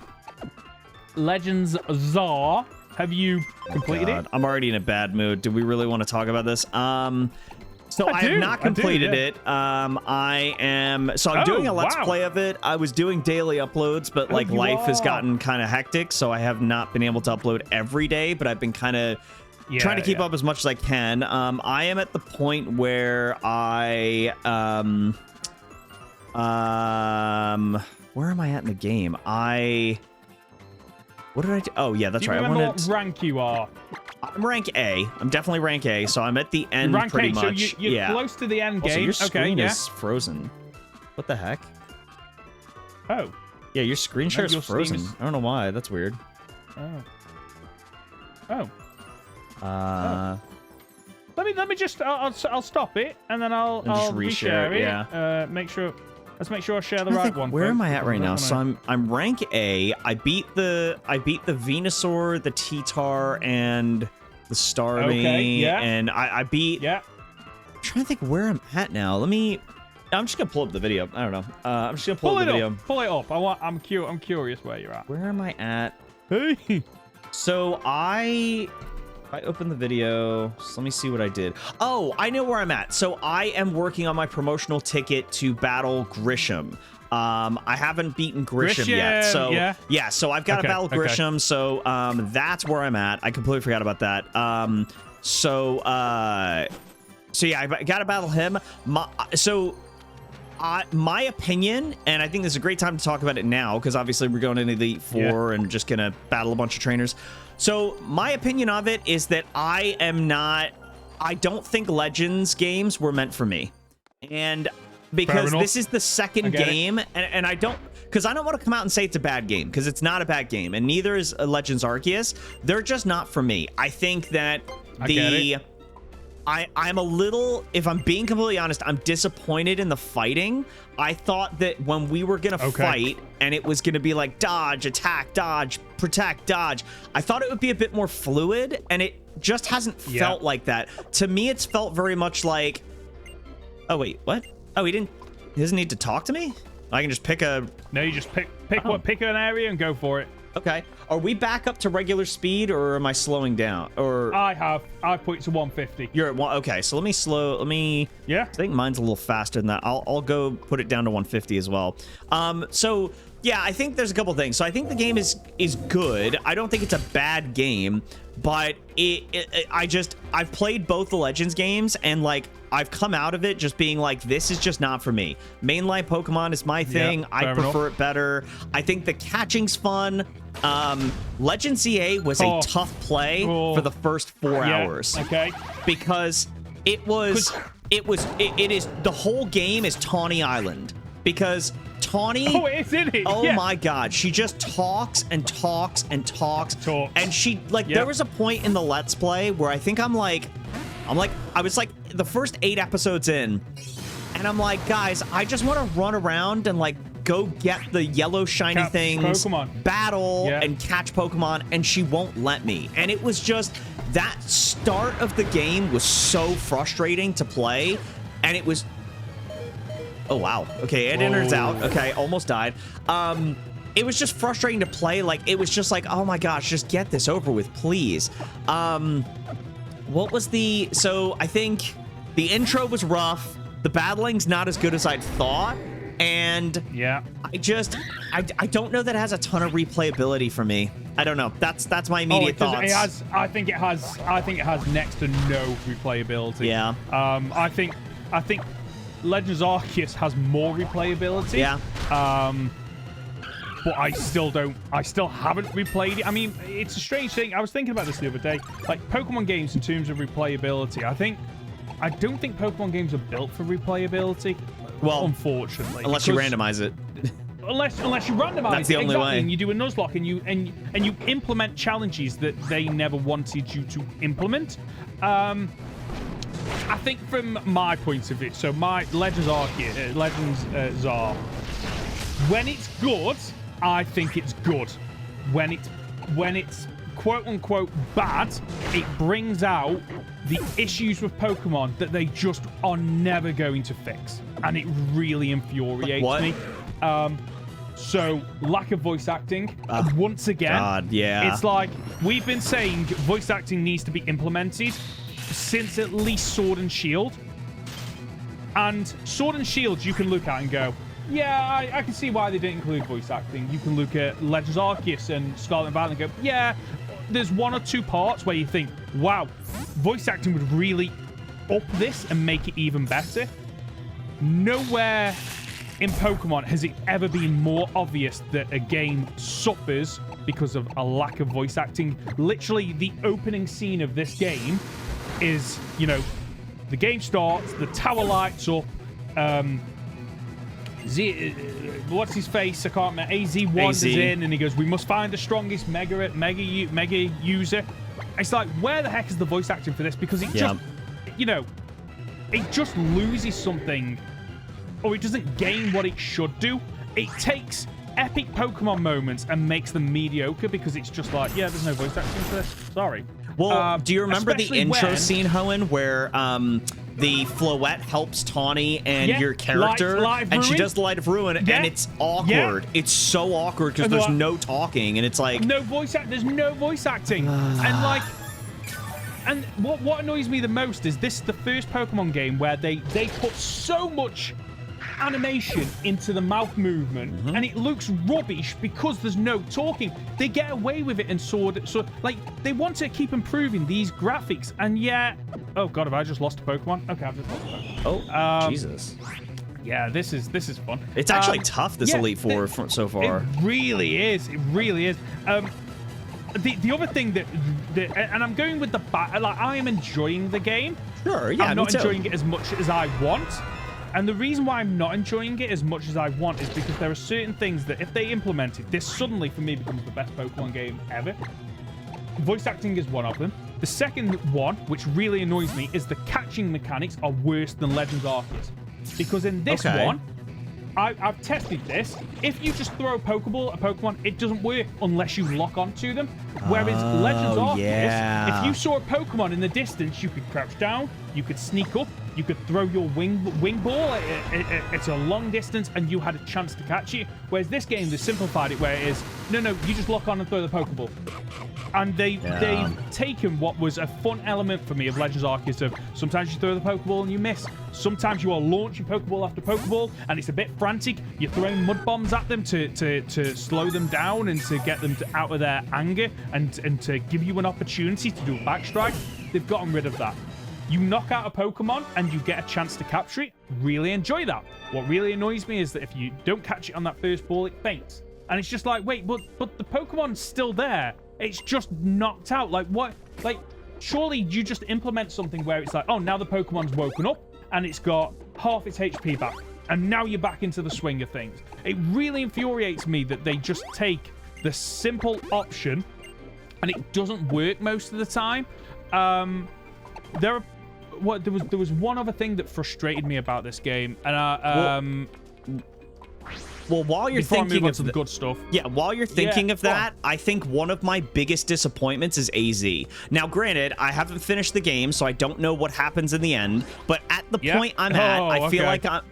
Legends Czar. Have you completed it? I'm already in a bad mood. Do we really want to talk about this? So I have not completed it. I'm doing a let's play of it. I was doing daily uploads, but like life has gotten kind of hectic, so I have not been able to upload every day, but I've been kind of trying to keep up as much as I can. I am at the point where where am I at in the game? What did I do? Oh, yeah, that's right. Do you remember what rank you are? I'm rank A. I'm definitely rank A, so I'm at the end pretty much. So you're close to the end game. Your screen is frozen. What the heck? Oh. Yeah, your screen share is frozen. I don't know why. That's weird. Let me just... I'll stop it, and then I'll just reshare it. Yeah. Let's make sure I share the right one. Where am I at right now? So I'm rank A. I beat the Venusaur, the T-Tar, and the Starmie. And I beat... Yeah. I'm trying to think where I'm at now. I'm just gonna pull up the video. I don't know. I'm just gonna pull up the video. Pull it up. I'm curious where you're at. Where am I at? Hey. So I opened the video. So let me see what I did. Oh, I know where I'm at. So I am working on my promotional ticket to battle Grisham. I haven't beaten Grisham yet. So yeah, so I've got to battle Grisham. So that's where I'm at. I completely forgot about that. So yeah, I got to battle him. My opinion, and I think this is a great time to talk about it now, because obviously we're going into the Elite Four and just gonna battle a bunch of trainers. So my opinion of it is that I don't think Legends games were meant for me. And because this is the second game, and I don't want to come out and say it's a bad game, because it's not a bad game, and neither is Legends Arceus. They're just not for me. I think that I'm a little, if I'm being completely honest, I'm disappointed in the fighting. I thought that when we were going to fight and it was going to be like dodge, attack, dodge, protect, dodge, I thought it would be a bit more fluid, and it just hasn't felt like that. To me, it's felt very much like, oh, wait, what? Oh, he doesn't need to talk to me? I can just pick a... No, you just pick an area and go for it. Okay. Are we back up to regular speed, or am I slowing down? Or I put it to 150. You're at one. Okay, so let me. Yeah. I think mine's a little faster than that. I'll go put it down to 150 as well. So yeah, I think there's a couple things. So I think the game is good. I don't think it's a bad game, but I've played both the Legends games, and like I've come out of it just being like, this is just not for me. Mainline Pokemon is my thing. I prefer it better. I think the catching's fun. Legends EA was a tough play for the first 4 hours. Okay. Because it is the whole game is Tawny Island. Because Tawny, isn't it? Oh my god, she just talks and talks and talks. And she there was a point in the Let's Play where I think I was like the first 8 episodes in, and I'm like, guys, I just want to run around and like go get the yellow shiny things, battle and catch Pokemon, and she won't let me. And it was just that start of the game was so frustrating to play, and it was. Oh wow. Okay, it enters out. Okay, almost died. It was just frustrating to play. Like, it was just like, oh my gosh, just get this over with, please. What was the... So, I think the intro was rough. The battling's not as good as I'd thought. And... Yeah. I don't know that it has a ton of replayability for me. I don't know. That's my immediate thoughts. I think it has next to no replayability. Yeah. I think Legends Arceus has more replayability. Yeah. But I still haven't replayed it. I mean, it's a strange thing. I was thinking about this the other day. Like, Pokemon games in terms of replayability, I don't think Pokemon games are built for replayability. Well, unfortunately. Unless you randomize it. Unless you randomize That's the only way. And you do a Nuzlocke and you implement challenges that they never wanted you to implement. I think from my point of view, so my Legends Zar, when it's good, I think it's good. When it's quote unquote bad, it brings out the issues with Pokemon that they just are never going to fix, and it really infuriates me. So lack of voice acting. Once again, God, yeah. It's like we've been saying voice acting needs to be implemented since at least Sword and Shield. And Sword and Shield you can look at and go, yeah, I can see why they didn't include voice acting. You can look at Legends Arceus and Scarlet and Violet and go, yeah, there's 1 or 2 parts where you think, wow, voice acting would really up this and make it even better. Nowhere in Pokemon has it ever been more obvious that a game suffers because of a lack of voice acting. Literally, the opening scene of this game is, you know, the game starts, the tower lights up, what's his face? I can't remember. AZ wanders in and he goes, we must find the strongest mega user. It's like, where the heck is the voice acting for this? Because it just, you know, it just loses something, or it doesn't gain what it should do. It takes epic Pokemon moments and makes them mediocre because it's just like, yeah, there's no voice acting for this. Sorry. Well, do you remember the intro scene, Hoenn, where the Floette helps Tawny and your character, and she does the Light of Ruin, and it's awkward. It's so awkward because there's no talking, and it's like no voice there's no voice acting, and like, and what annoys me the most is this is the first Pokemon game where they put so much animation into the mouth movement, and it looks rubbish because there's no talking. They get away with it in Sword, so like they want to keep improving these graphics, and yet, oh god, have I just lost a Pokemon? Okay, I've just lost a Pokemon. Oh, Jesus. Yeah, this is fun. It's actually tough, this Elite Four so far. It really is. It really is. The other thing that and I'm going with the like, I am enjoying the game. Sure, yeah, I'm not enjoying it as much as I want. And the reason why I'm not enjoying it as much as I want is because there are certain things that if they implemented, this suddenly for me becomes the best Pokemon game ever. Voice acting is one of them. The second one, which really annoys me, is the catching mechanics are worse than Legends Arceus. Because in this one, I've tested this. If you just throw a Pokeball at a Pokemon, it doesn't work unless you lock onto them. Whereas Legends Arceus, if you saw a Pokemon in the distance, you could crouch down, you could sneak up, you could throw your wing ball. It's a long distance, and you had a chance to catch it. Whereas this game, they simplified it where it is, no, you just lock on and throw the Pokeball. And they've taken what was a fun element for me of Legends Arceus of sometimes you throw the Pokeball and you miss. Sometimes you are launching Pokeball after Pokeball and it's a bit frantic. You're throwing mud bombs at them to slow them down and to get them out of their anger and to give you an opportunity to do a backstrike. They've gotten rid of that. You knock out a Pokemon and you get a chance to capture it. Really enjoy that. What really annoys me is that if you don't catch it on that first ball, it faints. And it's just like, wait, but the Pokemon's still there. It's just knocked out. Like, what? Like, surely you just implement something where it's like, oh, now the Pokemon's woken up and it's got half its HP back. And now you're back into the swing of things. It really infuriates me that they just take the simple option and it doesn't work most of the time. There was one other thing that frustrated me about this game, and well, while you're thinking of some good stuff, while you're thinking of that, I think one of my biggest disappointments is AZ. Now, granted, I haven't finished the game, so I don't know what happens in the end. But at the point I'm at, I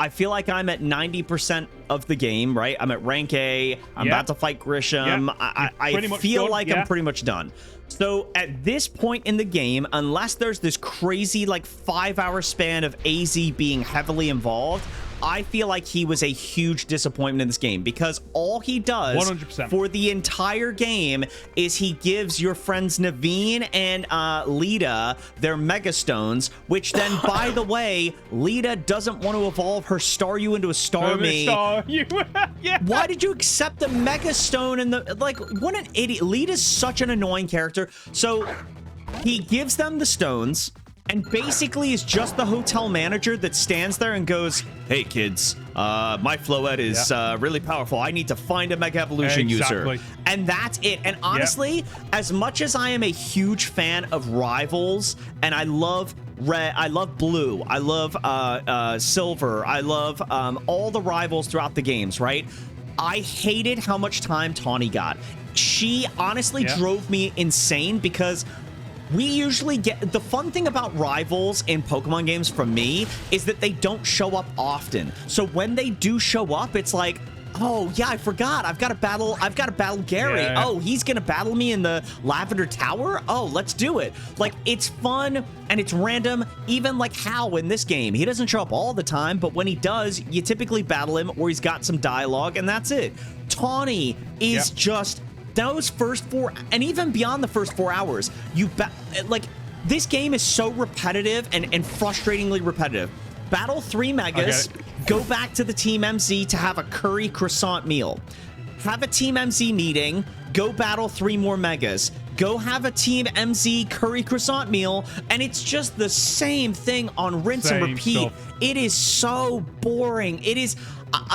feel like I'm at 90% of the game. Right? I'm at rank A. I'm about to fight Grisham. I feel like I'm pretty much done. So at this point in the game, unless there's this crazy like 5-hour span of AZ being heavily involved, I feel like he was a huge disappointment in this game because all he does 100%. For the entire game is he gives your friends Naveen and Lita their Mega Stones, which then, by the way, Lita doesn't want to evolve her Staryu into a Starmie. Why did you accept the Mega Stone and the, like, what an idiot. Lita's such an annoying character. So he gives them the stones and basically is just the hotel manager that stands there and goes, hey kids, my Floette is really powerful. I need to find a Mega Evolution user. And that's it. And honestly, as much as I am a huge fan of Rivals, and I love Red, I love Blue, I love Silver, I love all the Rivals throughout the games, right? I hated how much time Tawny got. She honestly drove me insane because we usually get... The fun thing about Rivals in Pokemon games for me is that they don't show up often. So when they do show up, it's like, oh, yeah, I forgot. I've got to battle Gary. Yeah. Oh, he's going to battle me in the Lavender Tower? Oh, let's do it. Like, it's fun and it's random. Even like Hal in this game. He doesn't show up all the time, but when he does, you typically battle him or he's got some dialogue and that's it. Tawny is just... Those first 4, and even beyond the first 4 hours, like, this game is so repetitive and frustratingly repetitive. Battle 3 Megas, go back to the Team MZ to have a curry croissant meal. Have a Team MZ meeting, go battle 3 more Megas. Go have a Team MZ curry croissant meal, and it's just the same thing on rinse and repeat. It is so boring. It is...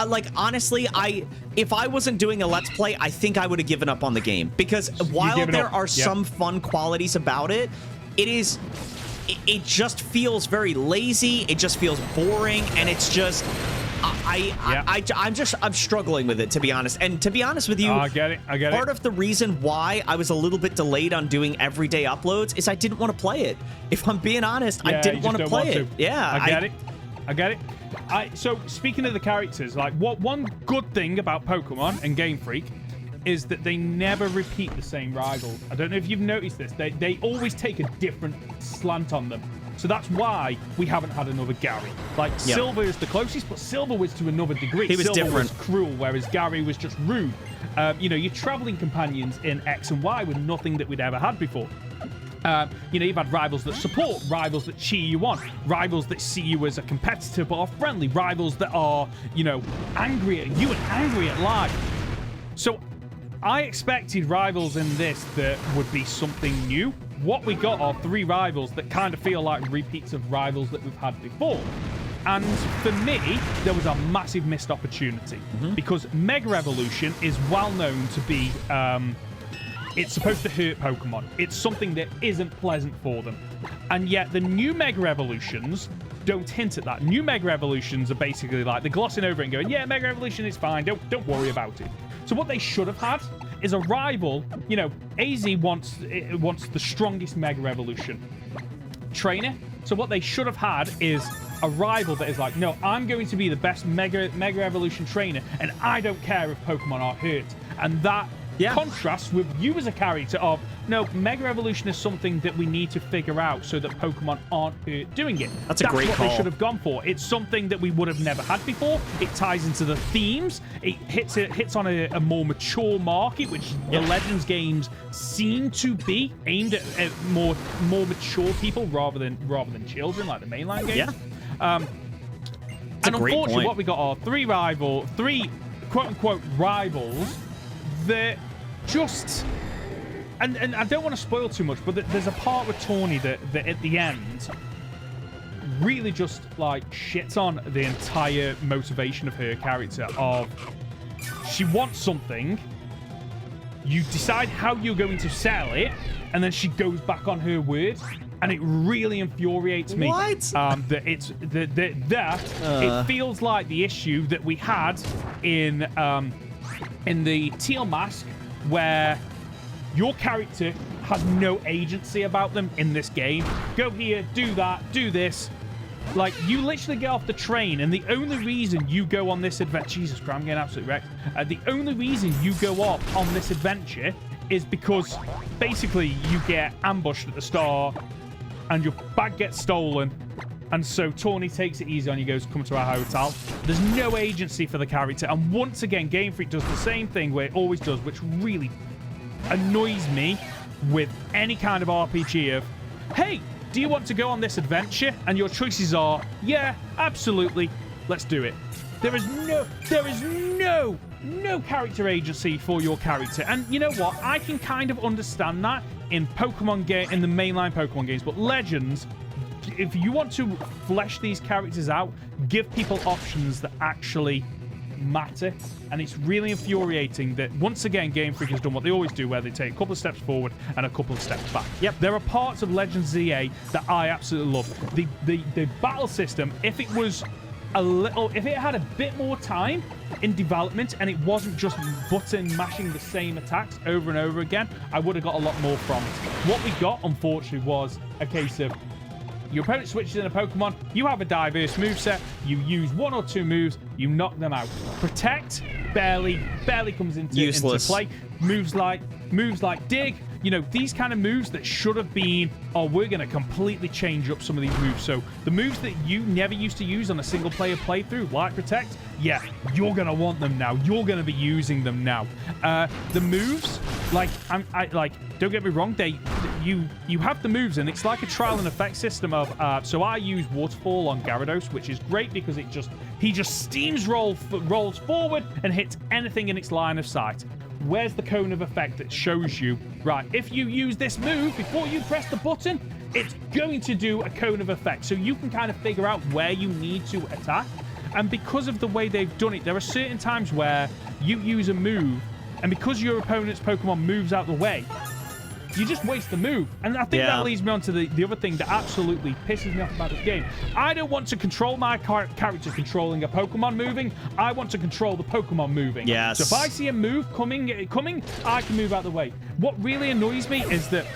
like, honestly, if I wasn't doing a Let's Play, I think I would have given up on the game. Because while there are some fun qualities about it, it just feels very lazy. It just feels boring. And it's just... I'm struggling with it, to be honest. And to be honest with you, I get it. Part of the reason why I was a little bit delayed on doing everyday uploads is I didn't want to play it. If I'm being honest, I didn't want to play it. Yeah, I get it. So speaking of the characters, like one good thing about Pokemon and Game Freak is that they never repeat the same rivals. I don't know if you've noticed this. They always take a different slant on them. So that's why we haven't had another Gary. Like, Silver is the closest, but Silver was to another degree. He was Silver different. was cruel, whereas Gary was just rude. You know, your traveling companions in X and Y were nothing that we'd ever had before. You know, you've had rivals that support, rivals that cheer you on, rivals that see you as a competitor but are friendly, rivals that are, you know, angry at you and angry at life. So I expected rivals in this that would be something new. What we got are 3 rivals that kind of feel like repeats of rivals that we've had before. And for me, there was a massive missed opportunity because Mega Evolution is well known to be... it's supposed to hurt Pokemon. It's something that isn't pleasant for them. And yet the new Mega Evolutions don't hint at that. New Mega Evolutions are basically like, they're glossing over it and going, yeah, Mega Evolution is fine. Don't worry about it. So what they should have had is a rival. You know, AZ wants the strongest Mega Evolution trainer. So what they should have had is a rival that is like, no, I'm going to be the best Mega Evolution trainer, and I don't care if Pokemon are hurt. And that contrasts with you as a character of, no, Mega Evolution is something that we need to figure out so that Pokemon aren't hurt doing it. That's a great what call. They should have gone for. It's something that we would have never had before. It ties into the themes. It hits on a more mature market, which the Legends games seem to be aimed at more mature people rather than children, like the mainline games. Yeah. And unfortunately, what we got are three quote-unquote rivals that just... And I don't want to spoil too much, but there's a part with Tawny that at the end really just, like, shits on the entire motivation of her character of she wants something, you decide how you're going to sell it, and then she goes back on her word. And it really infuriates me. What? That it's it feels like the issue that we had in the Teal Mask, where your character has no agency about them in this game. Go here, do that, do this. Like, you literally get off the train, and the only reason you go on this adventure... Jesus Christ, I'm getting absolutely wrecked. The only reason you go off on this adventure is because, basically, you get ambushed at the start, and your bag gets stolen, and so Tawny takes it easy on you, goes, come to our hotel. There's no agency for the character, and once again, Game Freak does the same thing where it always does, which really annoys me with any kind of RPG of, hey, do you want to go on this adventure? And your choices are, yeah, absolutely, let's do it. There is no character agency for your character. And you know what? I can kind of understand that in in the mainline Pokemon games, but Legends, if you want to flesh these characters out, give people options that actually matter. And it's really infuriating that once again Game Freak has done what they always do, where they take a couple of steps forward and a couple of steps back. Yep, there are parts of Legends ZA that I absolutely love. The battle system, if it had a bit more time in development and it wasn't just button mashing the same attacks over and over again, I would have got a lot more from it. What we got, unfortunately, was a case of your opponent switches in a Pokemon, you have a diverse moveset, you use one or two moves, you knock them out. Protect barely comes into play. Moves like Dig, you know, these kind of moves that should have been, oh, we're going to completely change up some of these moves. So the moves that you never used to use on a single player playthrough, like Protect, yeah, you're going to want them now. You're going to be using them now. The moves, like, don't get me wrong, you have the moves, and it's like a trial and effect system of, so I use Waterfall on Gyarados, which is great because he just rolls forward and hits anything in its line of sight. Where's the cone of effect that shows you, right, if you use this move before you press the button, it's going to do a cone of effect. So you can kind of figure out where you need to attack. And because of the way they've done it, there are certain times where you use a move, and because your opponent's Pokemon moves out the way, you just waste the move. And I think that leads me on to the other thing that absolutely pisses me off about this game. I don't want to control my character controlling a Pokemon moving. I want to control the Pokemon moving. Yes. So if I see a move coming, I can move out of the way. What really annoys me is that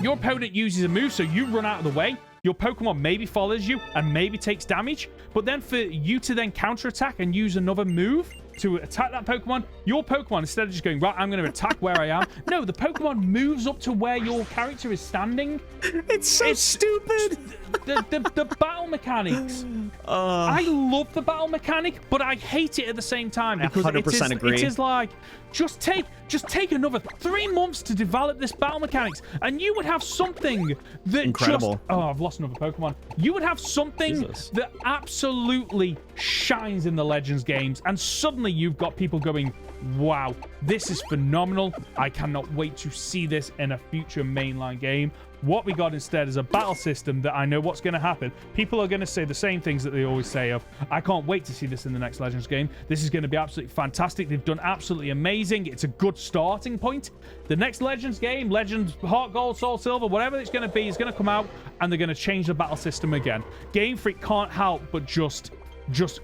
your opponent uses a move, so you run out of the way. Your Pokemon maybe follows you and maybe takes damage, but then for you to then counterattack and use another move to attack that Pokemon, your Pokemon, instead of just going, right, I'm going to attack where I am, no, the Pokemon moves up to where your character is standing. It's stupid. The battle mechanics. I love the battle mechanic, but I hate it at the same time because 100% agree. It is like, just take another 3 months to develop this battle mechanics, and you would have something that incredible. I've lost another Pokemon. You would have something that absolutely shines in the Legends games, and suddenly you've got people going, wow, this is phenomenal. I cannot wait to see this in a future mainline game. What we got instead is a battle system that I know what's going to happen. People are going to say the same things that they always say of, I can't wait to see this in the next Legends game. This is going to be absolutely fantastic. They've done absolutely amazing. It's a good starting point. The next Legends game, Legends Heart Gold, Soul Silver, whatever it's going to be, is going to come out, and they're going to change the battle system again. Game Freak can't help but just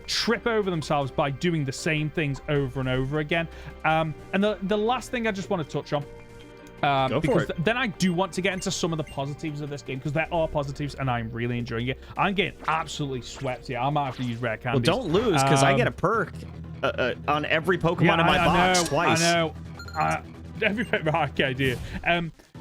trip over themselves by doing the same things over and over again. And the last thing I just want to touch on Go for it. Then I do want to get into some of the positives of this game, because there are positives, and I'm really enjoying it. I'm getting absolutely swept here. I might have to use rare candies. Well, don't lose, because I get a perk on every Pokemon in my box twice. I know. Every right idea.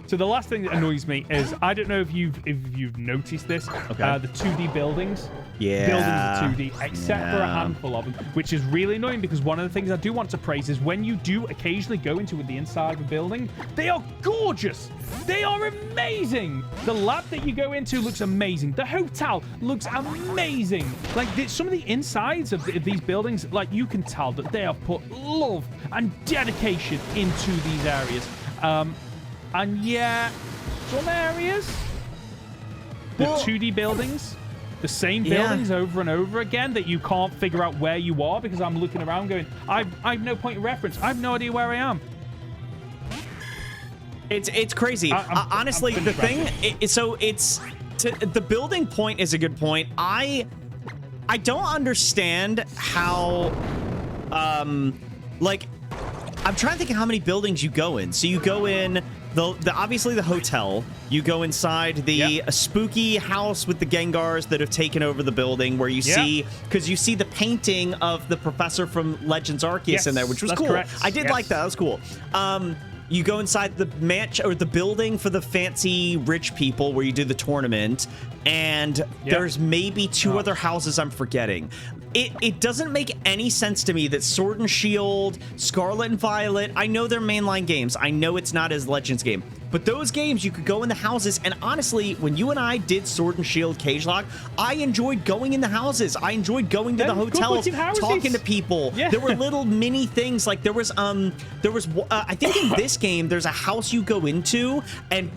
So the last thing that annoys me is, I don't know if you've noticed this. Okay. The 2D buildings. Yeah. Buildings are 2D, except for a handful of them, which is really annoying, because one of the things I do want to praise is when you do occasionally go into the inside of a building, they are gorgeous. They are amazing. The lab that you go into looks amazing. The hotel looks amazing. Like, some of the insides of these buildings, like, you can tell that they have put love and dedication into these areas. And yeah, some areas, the 2D buildings, the same buildings over and over again, that you can't figure out where you are, because I'm looking around going, I've no point of reference. I have no idea where I am. It's crazy. Honestly, the thing, the building point is a good point. I don't understand how, like, I'm trying to think of how many buildings you go in. So you go in obviously the hotel. You go inside the spooky house with the Gengars that have taken over the building, where you see, because you see the painting of the professor from Legends Arceus in there, which was cool. Correct. I did like that. That was cool. You go inside the the building for the fancy rich people, where you do the tournament, and there's maybe 2 other houses I'm forgetting. It doesn't make any sense to me that Sword and Shield, Scarlet and Violet, I know they're mainline games. I know it's not as Legends game, but those games, you could go in the houses, and honestly, when you and I did Sword and Shield Cagelocke, I enjoyed going in the houses. I enjoyed going to the hotels, talking to people. Yeah. There were little mini things, like there was I think in this game, there's a house you go into, and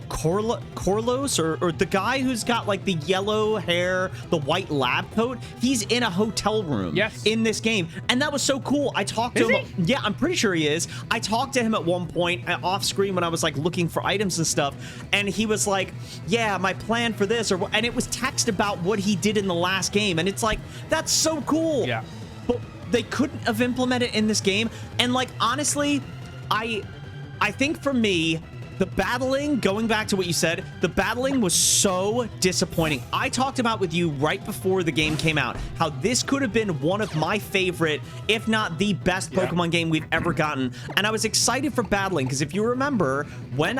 Corlos, or the guy who's got like the yellow hair, the white lab coat, he's in a hotel room in this game, and that was so cool. I talked to him. Yeah, I'm pretty sure he is. I talked to him at one point off screen when I was like looking for items and stuff, and he was like, yeah, my plan for this, and it was text about what he did in the last game, and it's like, that's so cool. Yeah, but they couldn't have implemented it in this game. And like, honestly, I think for me, the battling, going back to what you said, the battling was so disappointing. I talked about with you right before the game came out how this could have been one of my favorite, if not the best Pokemon game we've ever gotten. And I was excited for battling, because if you remember, when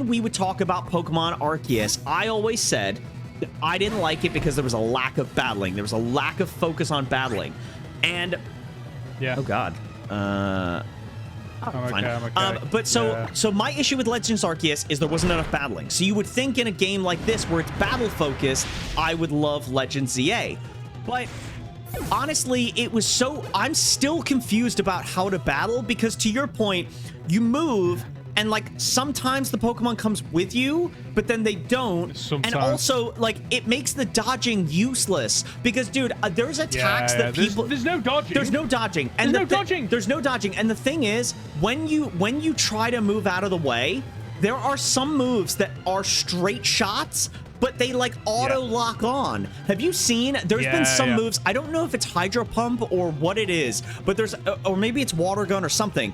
we would talk about Pokemon Arceus, I always said that I didn't like it because there was a lack of battling. There was a lack of focus on battling. And oh god. But so my issue with Legends Arceus is there wasn't enough battling. So you would think in a game like this where it's battle focused, I would love Legends ZA. But honestly, it was I'm still confused about how to battle, because to your point, you move, and like sometimes the Pokemon comes with you, but then they don't. Sometimes. And also, like, it makes the dodging useless, because dude, there's attacks that people there's no dodging. There's no dodging. And there's no dodging. And the thing is, when you try to move out of the way, there are some moves that are straight shots, but they like auto lock on. Have you seen? There's been some moves. I don't know if it's Hydro Pump or what it is, but there's, or maybe it's Water Gun or something.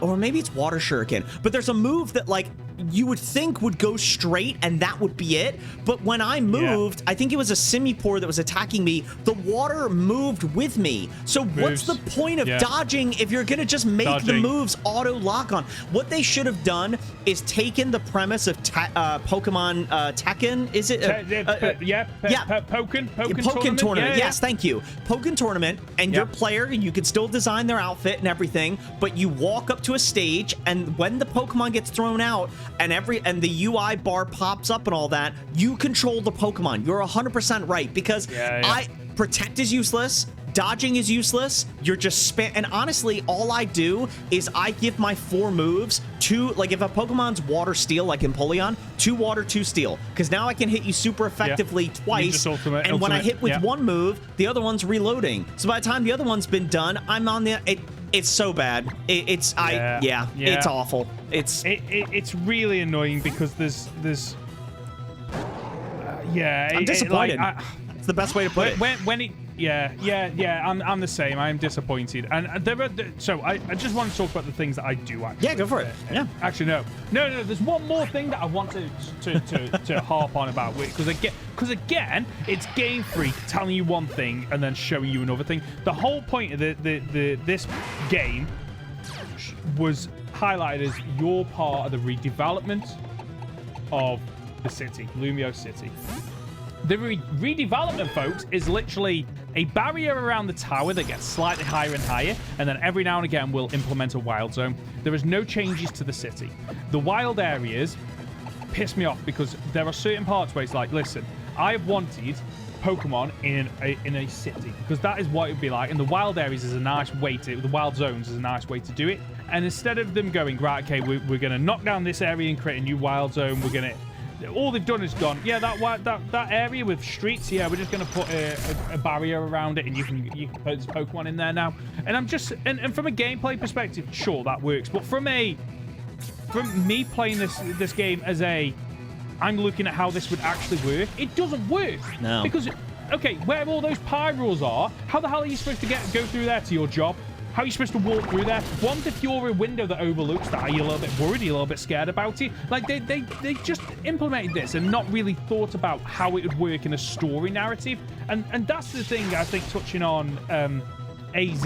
Or maybe it's Water Shuriken, but there's a move that like you would think would go straight and that would be it. But when I moved, I think it was a Simipour that was attacking me, the water moved with me. So what's the point of dodging if you're gonna just make the moves auto lock on? What they should have done is taken the premise of Pokemon Tekken, is it? Pokken Tournament. Yes, thank you. Pokken Tournament, and your player, you could still design their outfit and everything, but you walk up to a stage, and when the Pokemon gets thrown out and the UI bar pops up and all that, you control the Pokemon. You're 100% right, because Protect is useless, dodging is useless, you're just spam, and honestly, all I do is I give my 4 moves to, like, if a Pokemon's Water Steel, like Empoleon, 2 Water, 2 Steel, because now I can hit you super effectively twice, and when I hit with one move, the other one's reloading. So by the time the other one's been done, I'm on the, it's so bad. It's awful. It's really annoying, because there's I'm disappointed. It's the best way to put it. Yeah. I'm the same. I am disappointed, and so I just want to talk about the things that I do actually. Yeah, go for it. Yeah. Actually, no. There's one more thing that I want to harp on about, because again, it's Game Freak telling you one thing and then showing you another thing. The whole point of this game was highlighted as your part of the redevelopment of the city, Lumio City. The redevelopment, folks, is literally a barrier around the tower that gets slightly higher and higher, and then every now and again we'll implement a wild zone. There is no changes to the city. The wild areas piss me off because there are certain parts where it's like, listen, I have wanted Pokemon in a city because that is what it would be like, and the wild areas is a nice way to, the wild zones is a nice way to do it. And instead of them going, right, okay, we're going to knock down this area and create a new wild zone, we're going to, all they've done is gone, yeah, that area with streets, yeah, we're just going to put a barrier around it, and you can put this Pokemon in there now. And I'm just, and from a gameplay perspective, sure, that works. But from me playing this game as I'm looking at how this would actually work, it doesn't work. No. Because, okay, where all those Pyros are, how the hell are you supposed to go through there to your job? How are you supposed to walk through there? What if you're a window that overlooks that? Are you a little bit worried? Are you a little bit scared about it? Like, they just implemented this and not really thought about how it would work in a story narrative. And that's the thing, I think, touching on AZ.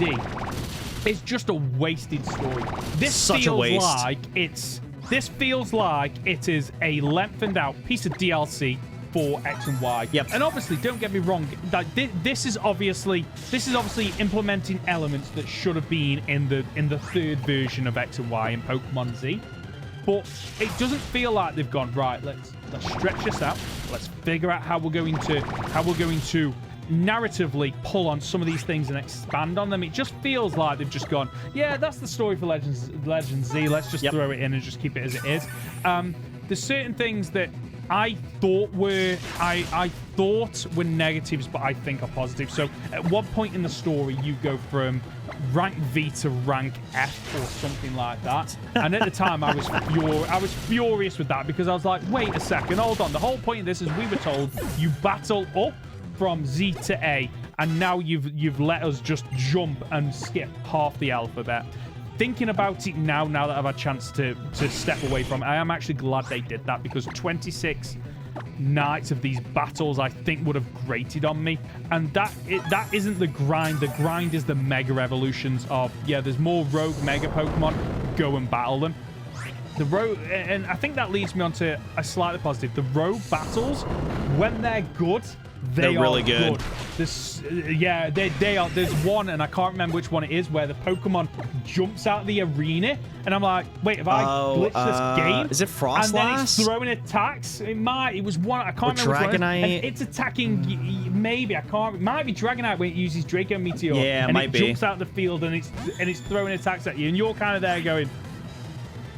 It's just a wasted story. This feels like it is a lengthened out piece of DLC for X and Y. Yep. And obviously, don't get me wrong, like this is obviously implementing elements that should have been in the third version of X and Y in Pokemon Z. But it doesn't feel like they've gone, right, let's stretch this out. Let's figure out how we're going to narratively pull on some of these things and expand on them. It just feels like they've just gone, yeah, that's the story for Legends Z. Let's just throw it in and just keep it as it is. There's certain things that I thought were negatives, but I think are positive. So at one point in the story, you go from rank V to rank F or something like that. And at the time, I was furious with that because I was like, wait a second, hold on. The whole point of this is we were told you battle up from Z to A, and now you've let us just jump and skip half the alphabet. Thinking about it now that I've had a chance to step away from it, I am actually glad they did that, because 26 nights of these battles I think would have grated on me. And that isn't the grind. The grind is the mega evolutions of, yeah, there's more rogue mega Pokemon, go and battle them. The rogue, and I think that leads me on to a slightly positive. The rogue battles, when they're good, they're really good. They are. There's one, and I can't remember which one it is, where the Pokemon jumps out of the arena, and I'm like, wait, have I glitched this game? Is it Frostlass? And then it's throwing attacks. It was one. I can't remember which one. And it's attacking. Maybe I can't. It might be Dragonite when it uses Draco Meteor. Yeah, and might be. It jumps out of the field, and it's throwing attacks at you, and you're kind of there going,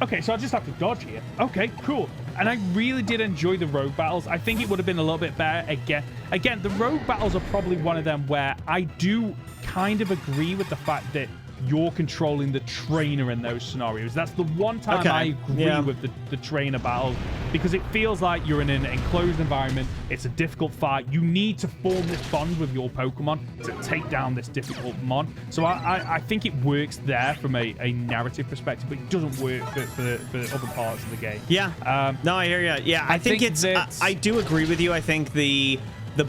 okay, so I just have to dodge here. Okay, cool. And I really did enjoy the rogue battles. I think it would have been a little bit better again. The rogue battles are probably one of them where I do kind of agree with the fact that you're controlling the trainer in those scenarios. That's the one time I agree with the trainer battles, because it feels like you're in an enclosed environment. It's a difficult fight. You need to form this bond with your Pokemon to take down this difficult mon. So I think it works there from a narrative perspective, but it doesn't work for other parts of the game. Yeah. No, I hear you. Yeah, I think it's... I do agree with you. I think the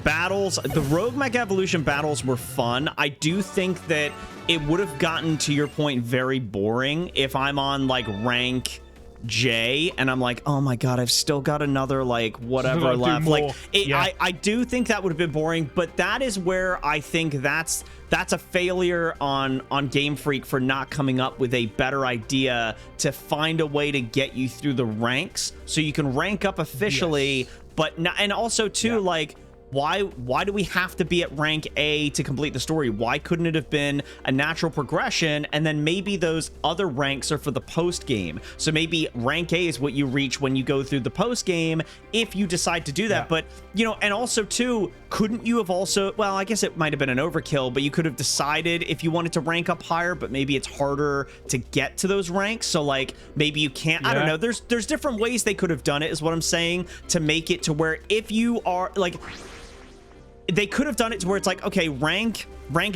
battles, the Rogue Mega Evolution battles were fun. I do think that it would have gotten, to your point, very boring if I'm on like rank J and I'm like, oh my god, I've still got another like whatever left. Like I do think that would have been boring, but that is where I think that's a failure on Game Freak for not coming up with a better idea to find a way to get you through the ranks so you can rank up officially. But not, and also too, like, why do we have to be at rank A to complete the story? Why couldn't it have been a natural progression, and then maybe those other ranks are for the post game? So maybe rank A is what you reach when you go through the post game, if you decide to do that. But, you know, and also too, couldn't you have also, well, I guess it might have been an overkill, but you could have decided if you wanted to rank up higher, but maybe it's harder to get to those ranks. So like maybe you can't, I don't know. There's different ways they could have done it, is what I'm saying, to make it to where if you are like, they could have done it to where it's like, okay, rank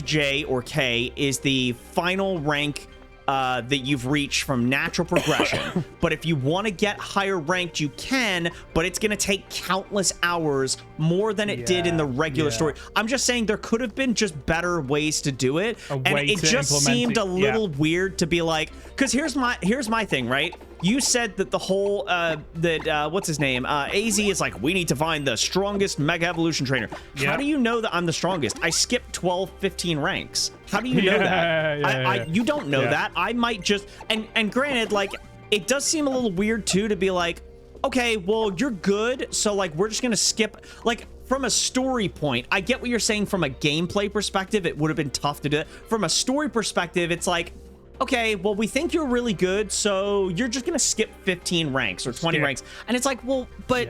J or K is the final rank that you've reached from natural progression. But if you want to get higher ranked, you can, but it's going to take countless hours more than it did in the regular story. I'm just saying there could have been just better ways to do it. And it just seemed a little weird to be like, because here's my thing, right? You said that the whole, what's his name? AZ is like, we need to find the strongest Mega Evolution trainer. How do you know that I'm the strongest? I skipped 12, 15 ranks. How do you know that? You don't know that. I might just, and granted, like, it does seem a little weird too to be like, okay, well, you're good. So like, we're just going to skip, like, from a story point, I get what you're saying. From a gameplay perspective, it would have been tough to do it. From a story perspective, it's like, okay, well, we think you're really good, so you're just gonna skip 15 ranks or 20 ranks. And it's like, well, but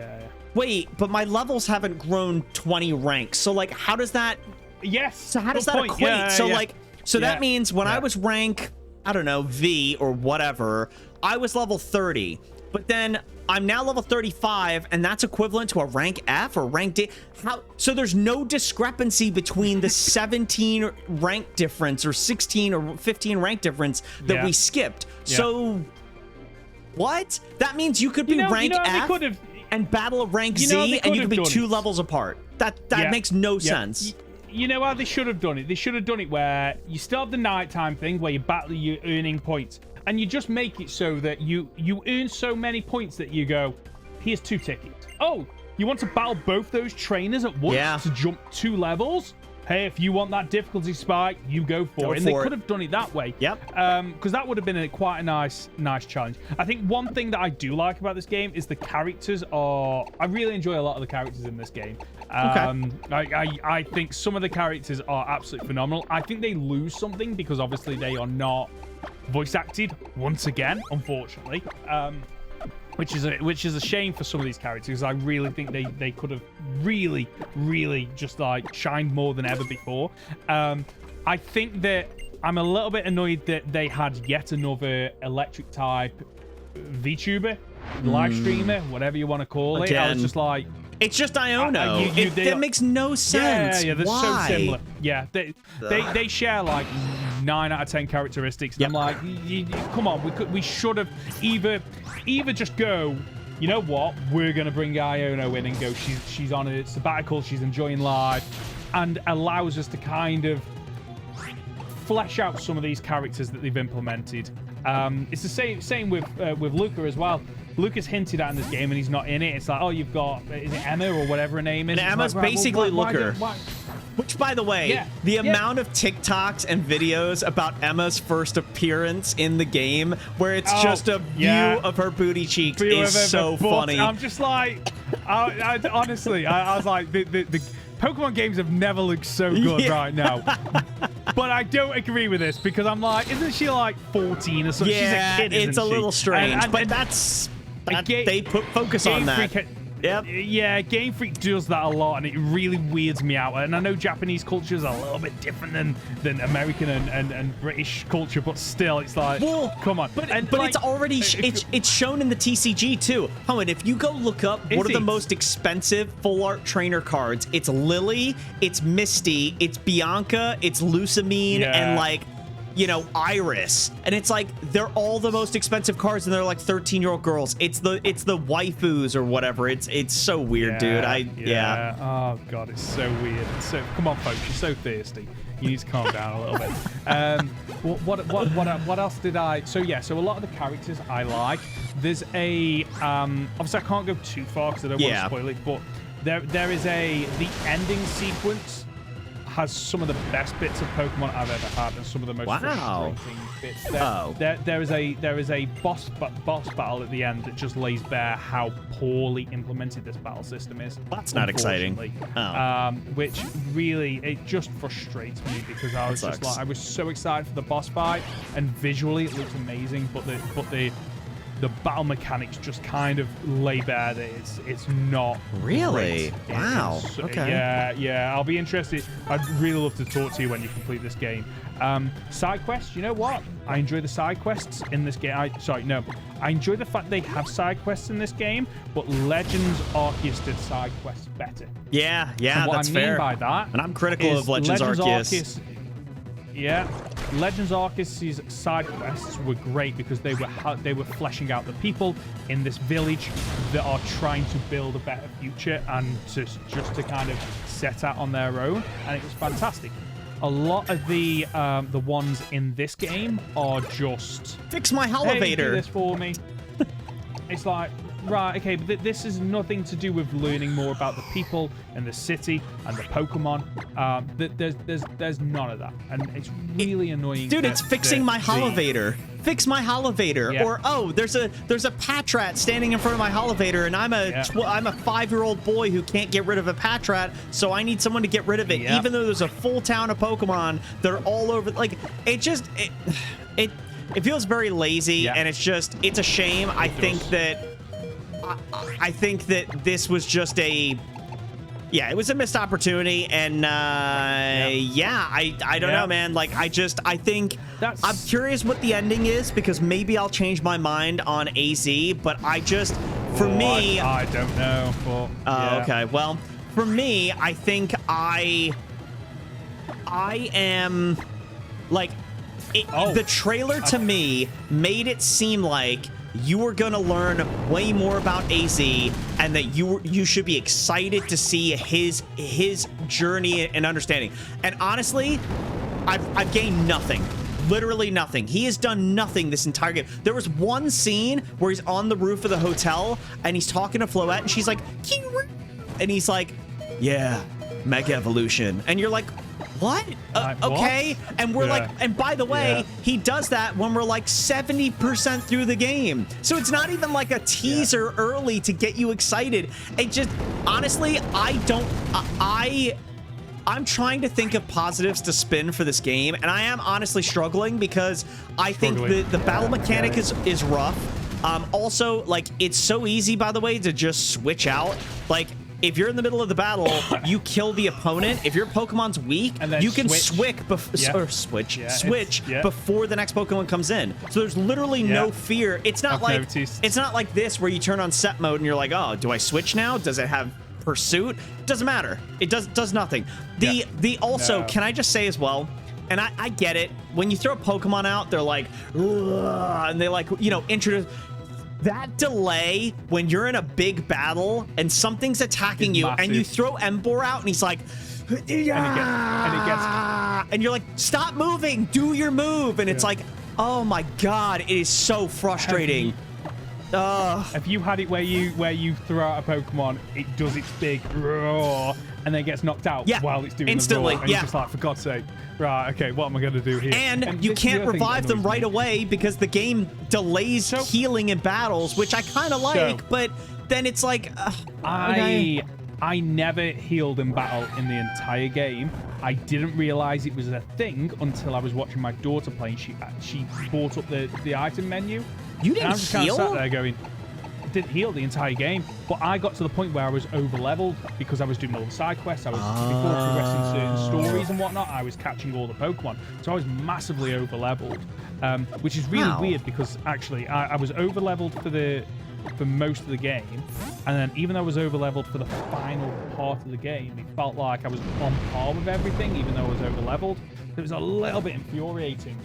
wait, but my levels haven't grown 20 ranks. So like, how does that? So how does that equate? So like, so that means when I was rank, I don't know, V or whatever, I was level 30. But then I'm now level 35, and that's equivalent to a rank F or rank D. How? So there's no discrepancy between the 17 rank difference or 16 or 15 rank difference that we skipped. So what? That means you could be rank F and battle a rank Z, and you could be 2 levels apart. That makes no sense. You know how they should have done it? They should have done it where you still have the nighttime thing where you battle, you're earning points. And you just make it so that you earn so many points that you go, here's 2 tickets. Oh, you want to battle both those trainers at once to jump 2 levels? Hey, if you want that difficulty spike, you go for it. And they could have done it that way. Because that would have been quite a nice challenge. I think one thing that I do like about this game is the characters are... I really enjoy a lot of the characters in this game. I think some of the characters are absolutely phenomenal. I think they lose something because obviously they are not voice acted once again, unfortunately, which is a shame for some of these characters. I really think they could have really just like shined more than ever before. I think that I'm a little bit annoyed that they had yet another electric type VTuber, live streamer, whatever you want to call it. I was just like, it's just Iono. That makes no sense. Yeah, they're so similar. Yeah, they share like 9 out of 10 characteristics. And I'm like, come on, we should have either just go, you know what, we're gonna bring Iono in and go, she's on a sabbatical, she's enjoying life, and allows us to kind of flesh out some of these characters that they've implemented. It's the same with Luca as well. Luca's hinted at in this game and he's not in it. It's like, oh, you've got, is it Emma or whatever her name is? And Emma's like, basically Looker. Which, by the way, the amount of TikToks and videos about Emma's first appearance in the game, where it's just a view of her booty cheeks, is so funny. I'm just like, honestly, I was like, the Pokemon games have never looked so good right now. But I don't agree with this because I'm like, isn't she like 14 or something? She's a kid, isn't it's a little strange, but they put focus on that. Yeah, Game Freak does that a lot, and it really weirds me out. And I know Japanese culture is a little bit different than American and British culture, but still, it's like, come on. But like, it's already it's shown in the TCG too. Owen, if you go look up what are the most expensive full art trainer cards, it's Lily, it's Misty, it's Bianca, it's Lusamine, and like, you know, Iris, and it's like they're all the most expensive cards, and they're like 13-year-old girls. It's the waifus or whatever. It's so weird, dude. Oh god, it's so weird. So come on, folks, you're so thirsty. You need to calm down a little bit. What else did I? So a lot of the characters I like. There's a obviously I can't go too far because I don't want to spoil it, but there is the ending sequence has some of the best bits of Pokemon I've ever had, and some of the most frustrating bits. There is a boss battle at the end that just lays bare how poorly implemented this battle system is. That's not exciting. Which really, it just frustrates me because I was just like, I was so excited for the boss fight, and visually it looks amazing, but the the battle mechanics just kind of lay bare that it's not really great. wow. Okay. Yeah. I'll be interested. I'd really love to talk to you when you complete this game. Side quests, you know what? I enjoy the side quests in this game. I enjoy the fact they have side quests in this game, but Legends Arceus did side quests better. Yeah, and what that's I mean fair. by that, and I'm critical of Legends Arceus. Yeah, Legends Arceus' side quests were great because they were fleshing out the people in this village that are trying to build a better future and just to kind of set out on their own, and it was fantastic. A lot of the ones in this game are just fix my Hey, elevator. do this for me. It's like, right, okay, but this is nothing to do with learning more about the people and the city and the Pokemon. There's none of that, and it's really annoying. Dude, it's fixing my elevator. Fix my elevator. Yeah. Or there's a Patrat standing in front of my elevator, and I'm a 5-year-old boy who can't get rid of a Patrat, so I need someone to get rid of it. Yep. Even though there's a full town of Pokemon, they're all over. Like it feels very lazy, and it's a shame. I think that this was just it was a missed opportunity, and I don't know, man. Like I think I'm curious what the ending is, because maybe I'll change my mind on AZ, but I don't know. But okay, well, for me, I think I am like the trailer to me made it seem like you were gonna learn way more about AZ, and that you should be excited to see his journey and understanding. And honestly, I've gained nothing. Literally nothing. He has done nothing this entire game. There was one scene where he's on the roof of the hotel and he's talking to Floette, and she's like, and he's like, yeah, Mega Evolution. And you're like, what? Okay. What? And we're like, and by the way, he does that when we're like 70% through the game. So it's not even like a teaser early to get you excited. It just, honestly, I'm trying to think of positives to spin for this game, and I am honestly struggling because I think the battle mechanic is rough. Also, like, it's so easy, by the way, to just switch out. Like, if you're in the middle of the battle, you kill the opponent. If your Pokemon's weak, you can switch before the next Pokemon comes in. So there's literally no fear. It's not like this where you turn on set mode and you're like, oh, do I switch now? Does it have pursuit? Doesn't matter. It does nothing. Can I just say as well, and I get it, when you throw a Pokemon out, they're like, and they like, introduce. That delay when you're in a big battle and something's attacking you, and you throw Emboar out and he's like, and you're like, stop moving, do your move, and it's like, oh my god, it is so frustrating. Have you had it where you throw out a Pokemon, it does its big roar, and then gets knocked out while it's doing instantly, the roar, and you're just like, for God's sake, right, okay, what am I going to do here? And you can't revive them right away because the game delays healing in battles, which I kind of like, but then it's like, I never healed in battle in the entire game. I didn't realize it was a thing until I was watching my daughter play, and she brought up the item menu. You didn't and I'm just kind heal? of sat there going, didn't heal the entire game, but I got to the point where I was over leveled because I was doing all the side quests. I was before progressing certain stories and whatnot, I was catching all the Pokemon, so I was massively over leveled, which is really weird because actually I was over leveled for most of the game, and then even though I was over leveled for the final part of the game, it felt like I was on par with everything even though I was over leveled. It was a little bit infuriating.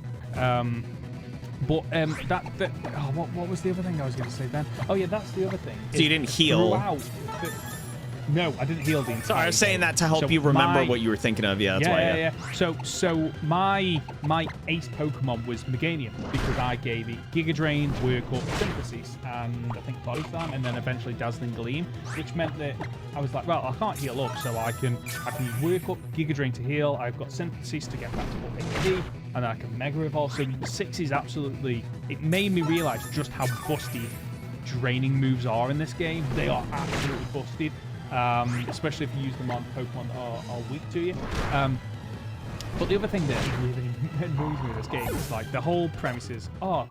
But what was the other thing I was going to say then? Oh yeah, that's the other thing. So you didn't heal? No, I didn't heal the entire Sorry, I was saying that to help you remember what you were thinking of. Yeah, that's why. Yeah. So my ace Pokemon was Meganium because I gave it Giga Drain, Work Up, Synthesis, and I think Body Slam, and then eventually Dazzling Gleam, which meant that I was like, well, I can't heal up, so I can Work Up, Giga Drain to heal. I've got Synthesis to get back to full HP, and then I can Mega Evolve. So 6 is absolutely. It made me realize just how busted draining moves are in this game. They are absolutely busted. Especially if you use them on Pokemon that are weak to you. But the other thing that really annoys me in this game is like the whole premise is, we're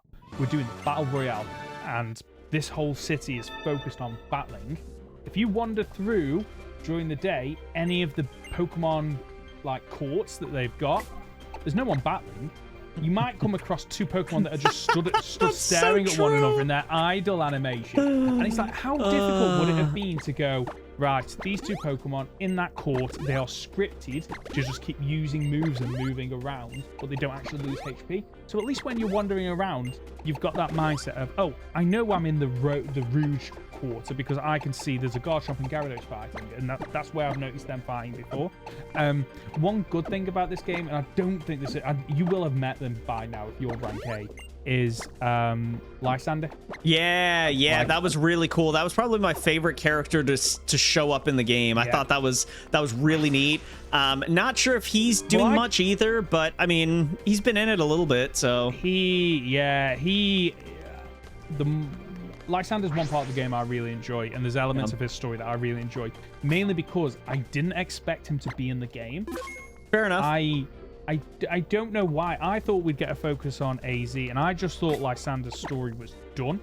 doing Battle Royale, and this whole city is focused on battling. If you wander through during the day any of the Pokemon like courts that they've got, there's no one battling. You might come across 2 Pokemon that are just stood staring at one another in their idle animation. And it's like, how difficult would it have been to go, right, these 2 Pokemon in that court, they are scripted to just keep using moves and moving around, but they don't actually lose HP. So at least when you're wandering around, you've got that mindset of, oh, I know I'm in the Rouge quarter because I can see there's a Garchomp and Gyarados fighting, and that's where I've noticed them fighting before. One good thing about this game, and I don't think this is, you will have met them by now if you're rank A, is Lysander. Yeah, that was really cool. That was probably my favorite character to show up in the game. I thought that was really neat. Not sure if he's doing much either, but I mean, he's been in it a little bit, so Lysander's one part of the game I really enjoy, and there's elements of his story that I really enjoy, mainly because I didn't expect him to be in the game. Fair enough. I don't know why. I thought we'd get a focus on AZ, and I just thought Lysander's story was done.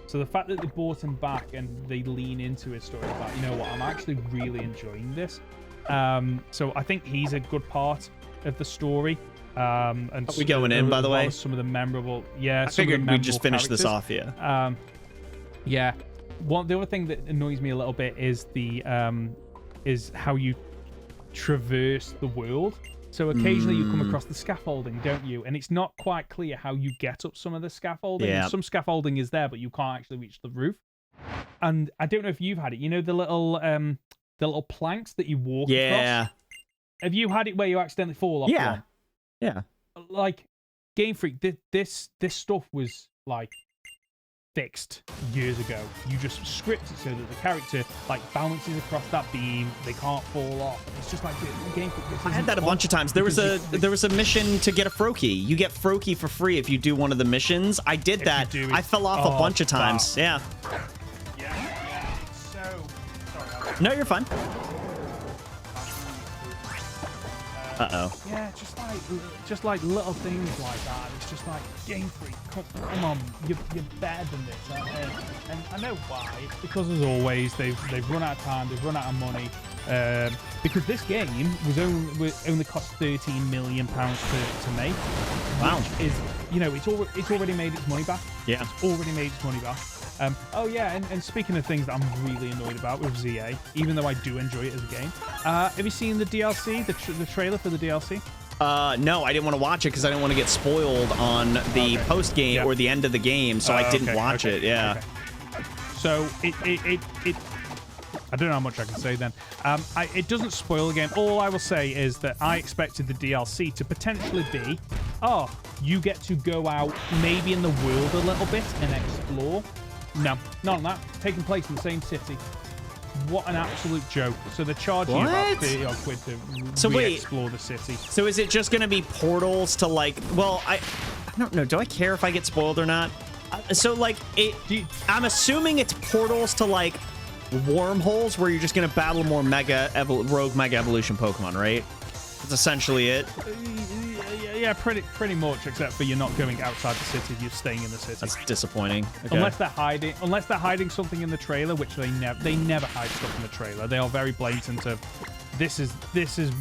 So the fact that they brought him back and they lean into his story, like, you know what, I'm actually really enjoying this. So I think he's a good part of the story. And are we going in, by the way? Some of the memorable, I figured we'd just finish this off, yeah. The other thing that annoys me a little bit is is how you traverse the world. So occasionally you come across the scaffolding, don't you? And it's not quite clear how you get up some of the scaffolding. Yeah. Some scaffolding is there, but you can't actually reach the roof. And I don't know if you've had it. You know the little planks that you walk across? Have you had it where you accidentally fall off one? Yeah. Like, Game Freak, this stuff was like fixed years ago. You just script it so that the character like bounces across that beam, they can't fall off. It's just like Game Freak. I had that a bunch of times. There was a mission to get a Froakie. You get Froakie for free if you do one of the missions. I did that. I fell off a bunch of times. Yeah. So sorry. No, you're fine. Uh-oh. Yeah, just like little things like that. It's just like, Game Freak, come on, you're better than this. And I know why. Because as always, they've run out of time, they've run out of money. Because this game only cost £13 million to make. Wow. Which is, it's already made its money back. Yeah. It's already made its money back. Oh yeah, and speaking of things that I'm really annoyed about with ZA, even though I do enjoy it as a game, have you seen the DLC, the trailer for the DLC? No, I didn't want to watch it because I didn't want to get spoiled on the post game or the end of the game, so I didn't watch it. Yeah. Okay. So it I don't know how much I can say then. It doesn't spoil the game. All I will say is that I expected the DLC to potentially be, you get to go out maybe in the world a little bit and explore. No, none of that. Taking place in the same city. What an absolute joke. So they're charging you about 30 odd quid to re-explore the city. So is it just going to be portals to like, well, I don't know. Do I care if I get spoiled or not? So like, I'm assuming it's portals to like wormholes where you're just going to battle more rogue mega evolution Pokemon, right? That's essentially it. Yeah, pretty much, except for you're not going outside the city, you're staying in the city. That's disappointing. Okay. Unless they're hiding something in the trailer, which they never hide stuff in the trailer. They are very blatant of this is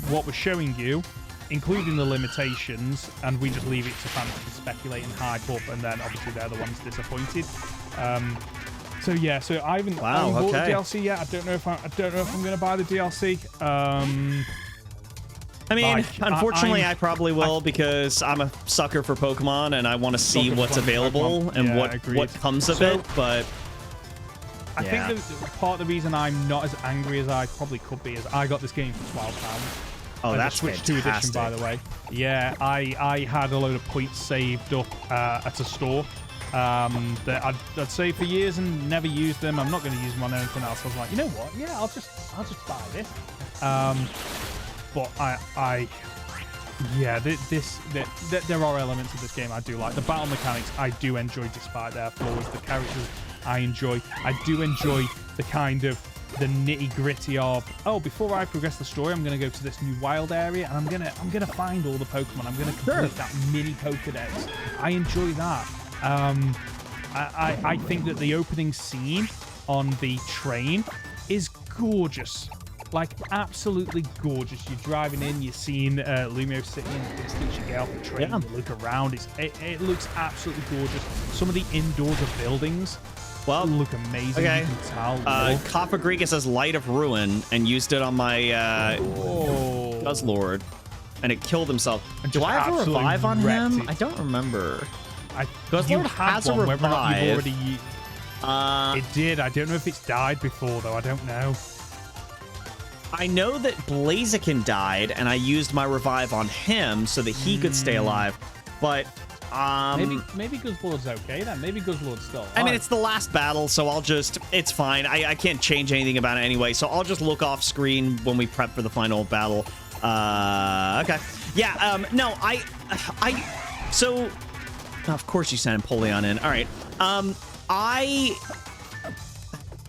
what we're showing you, including the limitations, and we just leave it to fans to speculate and hype up, and then obviously they're the ones disappointed. So I haven't bought the DLC yet. I don't know if I'm going to buy the DLC. I mean, unfortunately, I probably will because I'm a sucker for Pokemon and I want to see what's available and what comes of it. But I think that part of the reason I'm not as angry as I probably could be is I got this game for £12. Oh, that's Switch 2 edition, by the way. Yeah, I had a load of points saved up at a store that I'd saved for years and never used them. I'm not going to use them on anything else. I was like, you know what? Yeah, I'll just buy this. But there are elements of this game I do like. The battle mechanics I do enjoy despite their flaws. The characters I enjoy. I do enjoy the kind of the nitty-gritty of, before I progress the story, I'm going to go to this new wild area and I'm going to find all the Pokemon. I'm going to complete that mini Pokedex. I enjoy that. I think that the opening scene on the train is gorgeous. Like, absolutely gorgeous. You're driving in, you're seeing Lumio City in the distance, you get off the train, you look around. It looks absolutely gorgeous. Some of the indoors of buildings look amazing. Okay. You can tell. Cofagriga says Light of Ruin and used it on my Guzzlord, and it killed himself. Do I have a revive on him? I don't remember. Guzzlord has a revive. It did. I don't know if it's died before, though. I don't know. I know that Blaziken died, and I used my revive on him so that he could stay alive. But maybe Guzzlord's okay then. Maybe Guzzlord's still alive. I mean, it's the last battle, so I'll just... It's fine. I can't change anything about it anyway, so I'll just look off screen when we prep for the final battle. Okay. Yeah, no, So... Of course you sent Empoleon in. All right. I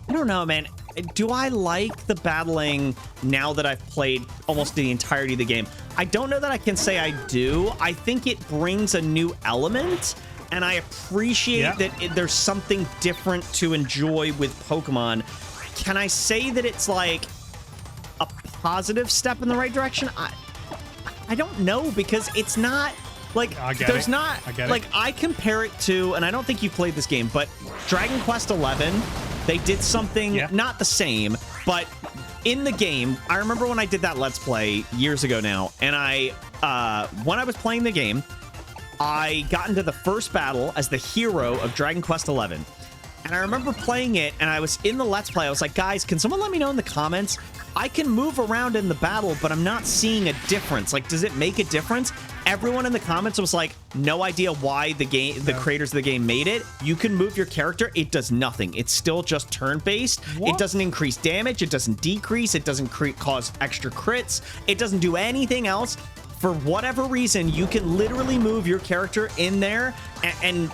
don't know, man. Do I like the battling now that I've played almost the entirety of the game? I don't know that I can say I do. I think it brings a new element, and I appreciate that there's something different to enjoy with Pokemon. Can I say that it's like a positive step in the right direction? I don't know, because it's not... Like, there's not... Like, I compare it to... And I don't think you played this game, but Dragon Quest XI... They did something not the same, but in the game, I remember when I did that Let's Play years ago now, and when I was playing the game, I got into the first battle as the hero of Dragon Quest XI. And I remember playing it, and I was in the Let's Play. I was like, guys, can someone let me know in the comments? I can move around in the battle, but I'm not seeing a difference. Like, does it make a difference? Everyone in the comments was like, no idea why the creators of the game made it. You can move your character. It does nothing. It's still just turn-based. It doesn't increase damage. It doesn't decrease. It doesn't cause extra crits. It doesn't do anything else. For whatever reason, you can literally move your character in there and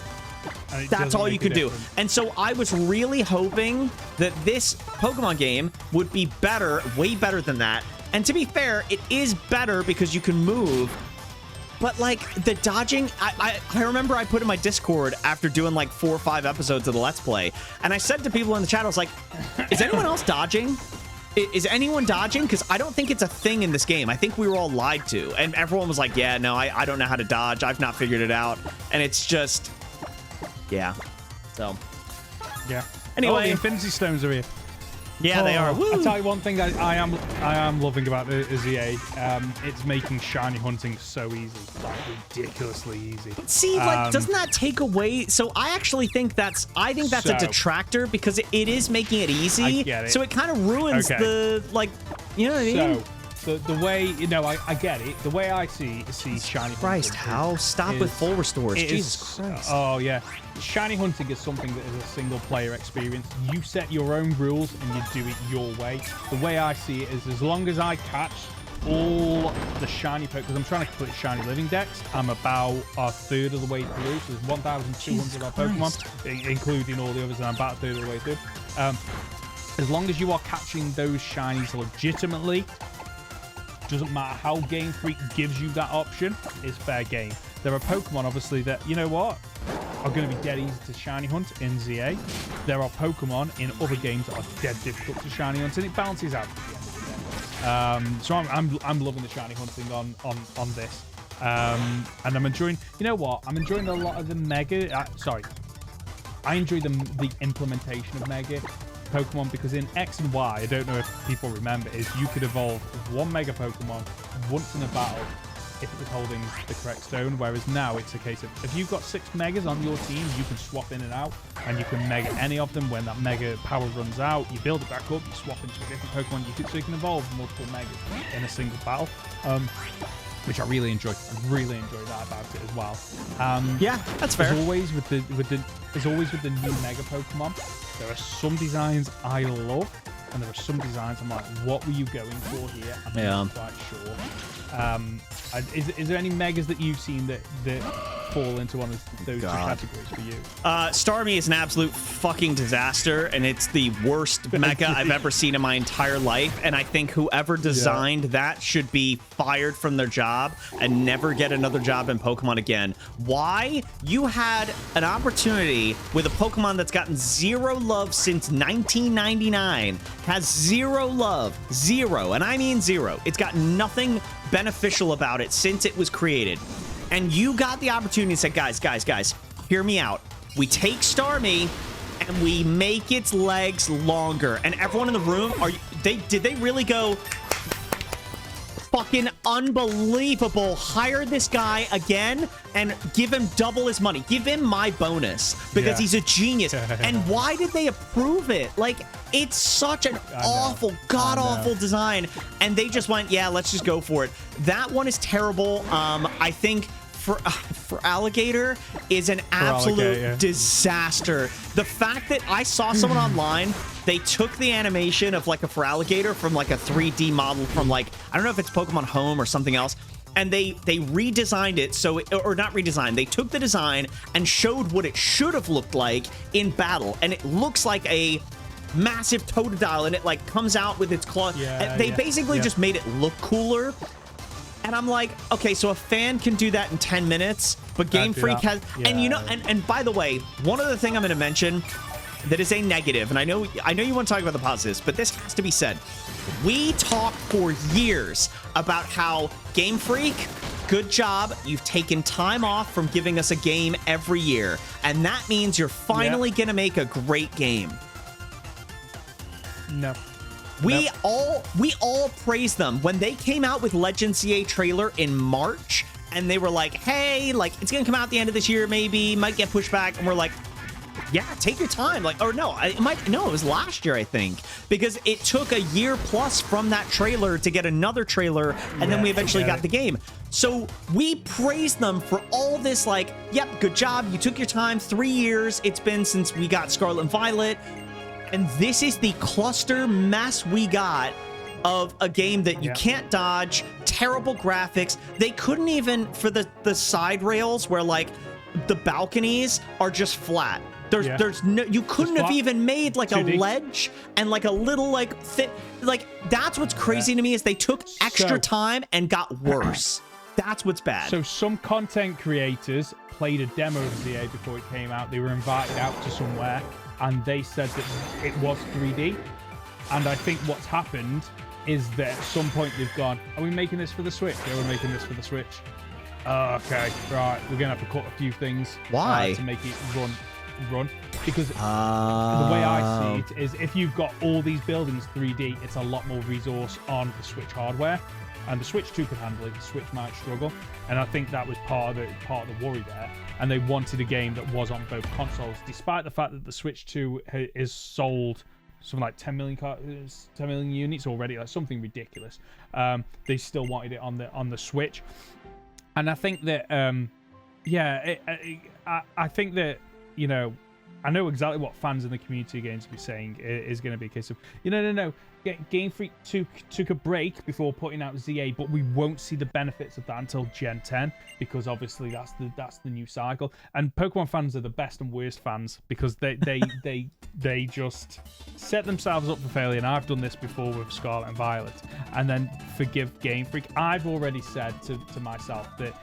that's all you could do. And so I was really hoping that this Pokemon game would be better, way better than that. And to be fair, it is better because you can move. But, like, the dodging, I remember I put in my Discord after doing, like, 4 or 5 episodes of the Let's Play. And I said to people in the chat, I was like, is anyone else dodging? Is anyone dodging? Because I don't think it's a thing in this game. I think we were all lied to. And everyone was like, yeah, no, I don't know how to dodge. I've not figured it out. And it's just... Yeah. So. Yeah. Anyway. The Infinity Stones are here. Yeah, they are. Woo! I'll tell you one thing I am loving about the EA. It's making shiny hunting so easy. Like, ridiculously easy. See, like, doesn't that take away... So I actually think that's... I think that's a detractor because it is making it easy. I get it. So it kind of ruins the... Like, you know what I mean? So, the way... You know, I get it. The way I see shiny Christ, hunting... how? Stop with full restores. Jesus Christ. Oh, yeah. Shiny hunting is something that is a single-player experience. You set your own rules and you do it your way. The way I see it is as long as I catch all the shiny Pokemon, because I'm trying to complete shiny living decks, I'm about a third of the way through. So there's 1,200 of Pokemon, including all the others, and I'm about a third of the way through. As long as you are catching those shinies legitimately, doesn't matter how Game Freak gives you that option, it's fair game. There are Pokemon, obviously, that, you know what, are going to be dead easy to shiny hunt in ZA. There are Pokemon in other games that are dead difficult to shiny hunt, and it balances out at the end of the day. So I'm loving the shiny hunting on this. And I'm enjoying, you know what, I'm enjoying a lot of the Mega, I enjoy the implementation of Mega Pokemon, because in X and Y, I don't know if people remember, is you could evolve one Mega Pokemon once in a battle if it was holding the correct stone, whereas now it's a case of if you've got 6 Megas on your team, you can swap in and out, and you can Mega any of them. When that Mega power runs out, you build it back up, you swap into a different Pokemon, so you can evolve multiple Megas in a single battle, which I really enjoy. I really enjoy that about it as well. Yeah, that's fair. As always with the new Mega Pokemon, there are some designs I love, and there are some designs I'm like, what were you going for here? I'm not quite sure. Is there any Megas that you've seen that fall into one of those two categories for you? Starmie is an absolute fucking disaster, and it's the worst mecha I've ever seen in my entire life. And I think whoever designed that should be fired from their job and never get another job in Pokemon again. Why? You had an opportunity with a Pokemon that's gotten zero love since 1999, has zero love, zero, and I mean zero. It's got nothing beneficial about it since it was created. And you got the opportunity and said, guys, hear me out. We take Starmie and we make its legs longer. And everyone in the room, did they really go fucking unbelievable? Hire this guy again and give him double his money. Give him my bonus because he's a genius. And why did they approve it? Like, it's such an awful, god-awful design. And they just went, yeah, let's just go for it. That one is terrible. I think for Alligator is an absolute disaster. The fact that I saw someone online, they took the animation of like a Feraligatr from like a 3D model from like, I don't know if it's Pokemon Home or something else, and they redesigned it, so or not redesigned, they took the design and showed what it should have looked like in battle, and it looks like a massive Totodile, and it like comes out with its claw. They basically just made it look cooler. And I'm like, okay, so a fan can do that in 10 minutes, but Game Freak has, and you know, and by the way, one other thing I'm going to mention that is a negative, and I know you want to talk about the positives, but this has to be said. We talked for years about how Game Freak, good job, you've taken time off from giving us a game every year, and that means you're finally going to make a great game. No. We all praise them when they came out with Legend CA trailer in March, and they were like, hey, like, it's gonna come out at the end of this year, maybe, might get pushed back, and we're like, yeah, take your time. Like, or no, it was last year, I think, because it took a year plus from that trailer to get another trailer, and then we eventually got the game. So we praise them for all this, like, yep, good job, you took your time, 3 years it's been since we got Scarlet and Violet. And this is the cluster mess we got of a game that you can't dodge, terrible graphics. They couldn't even, for the side rails where like the balconies are just flat. There's no, you couldn't have even made like 2D. A ledge and like a little like fit. Like, that's what's crazy to me is they took extra time and got worse. That's what's bad. So some content creators played a demo of ZA before it came out. They were invited out to somewhere, and they said that it was 3D. And I think what's happened is that at some point they've gone, are we making this for the Switch? Yeah, we're making this for the Switch. Okay, right. We're going to have to cut a few things. Why? To make it run. Because the way I see it is if you've got all these buildings 3D, it's a lot more resource on the Switch hardware. And the Switch 2 could handle it. The Switch might struggle. And I think that was part of the worry there. And they wanted a game that was on both consoles, despite the fact that the Switch 2 is sold something like 10 million units already, like something ridiculous. They still wanted it on the Switch. And I think that, I think that, you know, I know exactly what fans in the community are going to be saying is going to be a case of, no. Game Freak took a break before putting out ZA, but we won't see the benefits of that until Gen 10 because obviously that's the new cycle. And Pokemon fans are the best and worst fans because they just set themselves up for failure. And I've done this before with Scarlet and Violet, and then forgive Game Freak. I've already said to myself that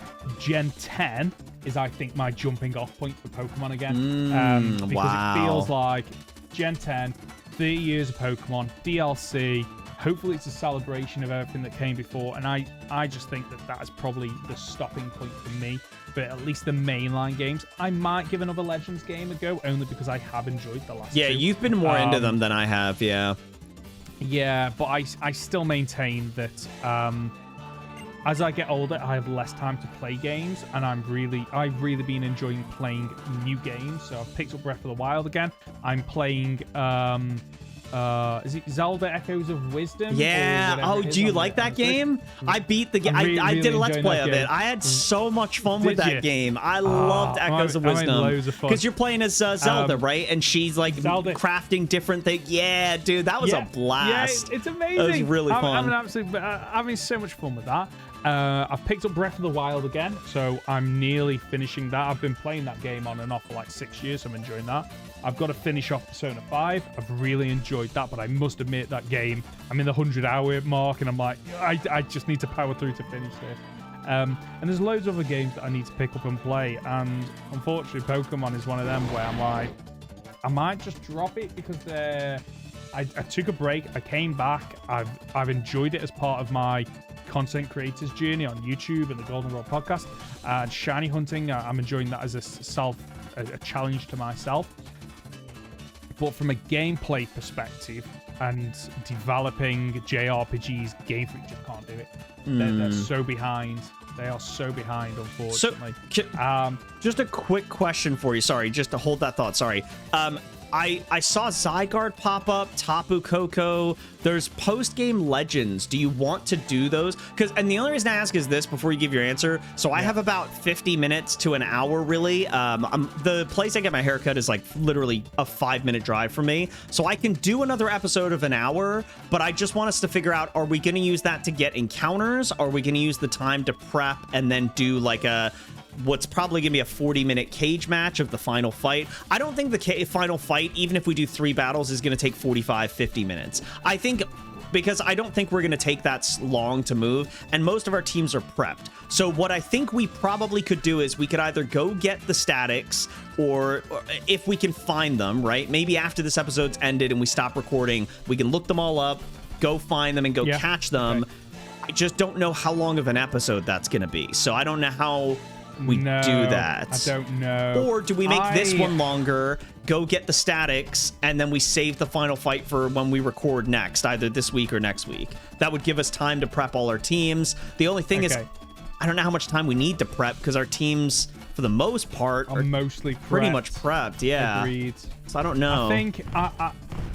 Gen 10 is, I think, my jumping off point for Pokemon again, because it feels like Gen 10. 30 years of Pokemon, DLC, hopefully it's a celebration of everything that came before, and I just think that is probably the stopping point for me, for at least the mainline games. I might give another Legends game a go, only because I have enjoyed the last two. You've been more into them than I have, Yeah, but I still maintain that as I get older, I have less time to play games, and I've really been enjoying playing new games. So I've picked up Breath of the Wild again. I'm playing is it Zelda Echoes of Wisdom? Yeah. Oh, do you like that game? I beat the game. I did a Let's Play of it. I had so much fun with that game. I loved Echoes of Wisdom. Because you're playing as Zelda, right? And she's like crafting different things. Yeah, dude, that was a blast. Yeah, it's amazing. That was really fun. I'm having so much fun with that. I've picked up Breath of the Wild again, so I'm nearly finishing that. I've been playing that game on and off for like 6 years, so I'm enjoying that. I've got to finish off Persona 5. I've really enjoyed that, but I must admit that game, I'm in the 100-hour mark, and I'm like, I just need to power through to finish this. And there's loads of other games that I need to pick up and play, and unfortunately, Pokemon is one of them where I'm like, I might just drop it because I took a break. I came back. I've enjoyed it as part of my content creators journey on YouTube and the Golden Rod podcast, and shiny hunting. I'm enjoying that as a challenge to myself. But from a gameplay perspective and developing JRPGs, Game Freak just can't do it. They're so behind. They are so behind, unfortunately. So, just a quick question for you. Sorry, just to hold that thought. Sorry. I saw Zygarde pop up, Tapu Koko. There's post-game legends. Do you want to do those? And the only reason I ask is this before you give your answer. So I have about 50 minutes to an hour, really. The place I get my haircut is like literally a 5-minute drive from me. So I can do another episode of an hour, but I just want us to figure out, are we going to use that to get encounters? Are we going to use the time to prep and then do like what's probably gonna be a 40-minute cage match of the final fight? I don't think the final fight, even if we do 3 battles, is gonna take 45-50 minutes. I think, because I don't think we're gonna take that long to move, and most of our teams are prepped. So what I think we probably could do is we could either go get the statics, or if we can find them, right? Maybe after this episode's ended and we stop recording, we can look them all up, go find them, and go catch them. Okay. I just don't know how long of an episode that's gonna be. So I don't know how we do that. I don't know. Or do we make this one longer, go get the statics, and then we save the final fight for when we record next, either this week or next week? That would give us time to prep all our teams. The only thing is, I don't know how much time we need to prep, because our teams, for the most part, are mostly pretty much prepped. Yeah. Agreed. So I don't know.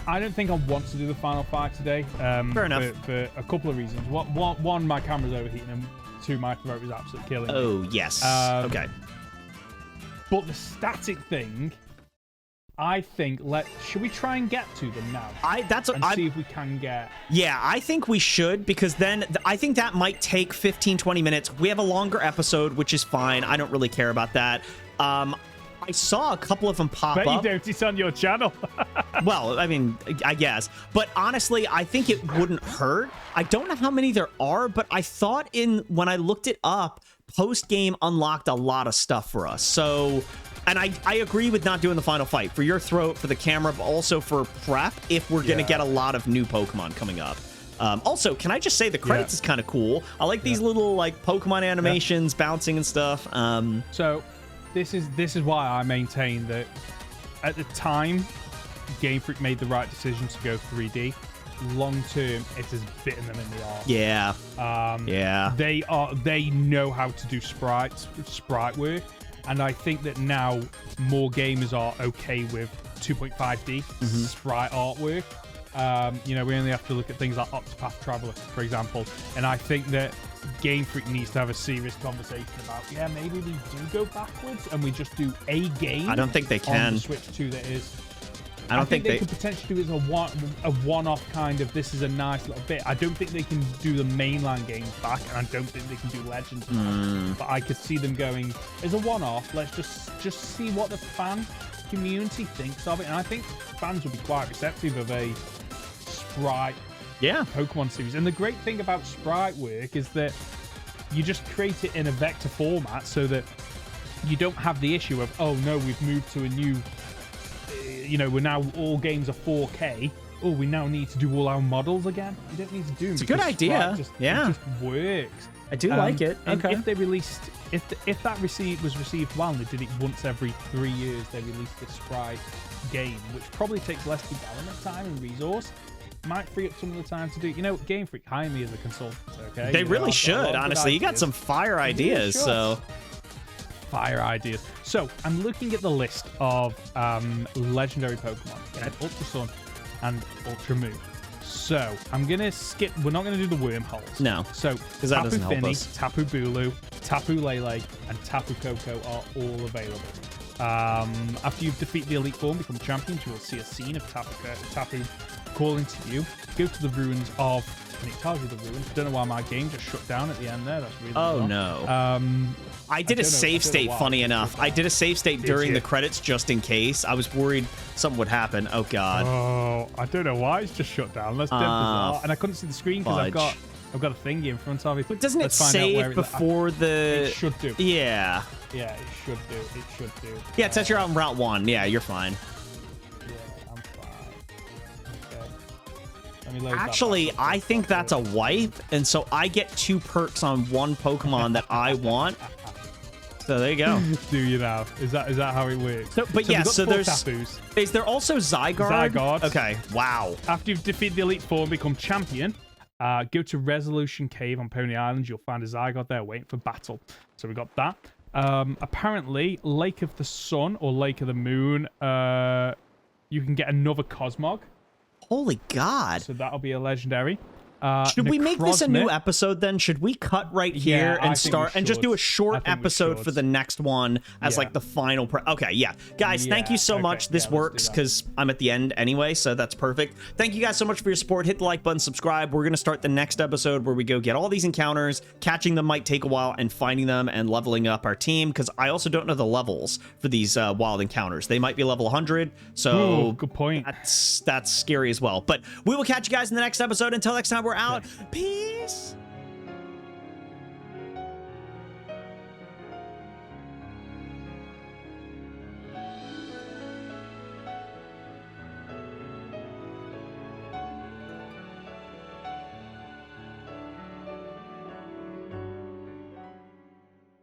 I don't think I want to do the final fight today. Fair enough. For a couple of reasons. One, my camera's overheating, and 2, my throat is absolutely killing me. Oh, yes. Okay. But the static thing, I think, should we try and get to them now? See if we can get... Yeah, I think we should, because then I think that might take 15-20 minutes. We have a longer episode, which is fine. I don't really care about that. I saw a couple of them pop up. Bet you don't. It's on your channel. Well, I mean, I guess. But honestly, I think it wouldn't hurt. I don't know how many there are, but I thought when I looked it up, post-game unlocked a lot of stuff for us. So, and I agree with not doing the final fight. For your throat, for the camera, but also for prep, if we're going to get a lot of new Pokemon coming up. Also, can I just say the credits is kind of cool. I like these little like Pokemon animations bouncing and stuff. So... This is why I maintain that at the time, Game Freak made the right decision to go 3D. Long term, it has bitten them in the arse. Yeah. Yeah. They know how to do sprite work, and I think that now more gamers are okay with 2.5D sprite artwork. We only have to look at things like Octopath Traveler, for example, and I think that Game Freak needs to have a serious conversation about, maybe we do go backwards and we just do a game. I don't think they can. On the Switch 2 that is. I don't think they could potentially do it as a one-off kind of, this is a nice little bit. I don't think they can do the mainline games back, and I don't think they can do Legends back. But I could see them going, as a one-off, let's just see what the fan community thinks of it. And I think fans will be quite receptive of a sprite Pokemon series. And the great thing about sprite work is that you just create it in a vector format so that you don't have the issue of, oh no, we've moved to a new, we're now all games are 4K. Oh, we now need to do all our models again. You don't need to do them. It's a good idea. It just works. I do like it. And if they released, if that was received well, and they did it once every 3 years, they released this sprite game, which probably takes less development time and resource. Might free up some of the time to do. Game Freak, hire me as a consultant, okay? They really should, honestly. You got some fire ideas, so... Fire ideas. So, I'm looking at the list of legendary Pokemon. We had Ultra Sun and Ultra Moon. So, I'm going to skip... We're not going to do the wormholes. No. So, because that doesn't help us. Tapu Bulu, Tapu Lele, and Tapu Koko are all available. After you've defeated the Elite Four and become champions, you will see a scene of Tapu calling to you. Go to the ruins of and it tells you the ruins. Don't know why my game just shut down at the end there. That's really Oh, wrong. no. I did a save state, funny enough. I did a save state during the credits just in case. I was worried something would happen. Oh, God. Oh, I don't know why it's just shut down. That's dead bizarre. And I couldn't see the screen because I've got a thingy in front of it. But doesn't it save before the... It should do. Yeah. Yeah, it should do. It should do. Yeah, it says you're on Route 1. Yeah, you're fine. Yeah, I'm fine. Okay. Let me load Actually, I think that's a wipe, and so I get 2 perks on one Pokemon that I want. So there you go. Do you now? Is that how it works? So, but yeah, so there's... Tapus. Is there also Zygarde? Zygarde. Okay, wow. After you've defeated the Elite Four and become champion, go to Resolution Cave on Pony Island. You'll find a Zygarde there waiting for battle. So we got that. Apparently, Lake of the Sun or Lake of the Moon, you can get another Cosmog. Holy God. So that'll be a legendary. Should we make this a new episode then? Should we cut right here and start and just do a short episode for the next one as like the final? Okay, yeah. Guys, thank you so much. This works because I'm at the end anyway, so that's perfect. Thank you guys so much for your support. Hit the like button, subscribe. We're going to start the next episode where we go get all these encounters. Catching them might take a while, and finding them and leveling up our team, because I also don't know the levels for these wild encounters. They might be level 100, so good point. That's scary as well. But we will catch you guys in the next episode. Until next time, we're out. Peace.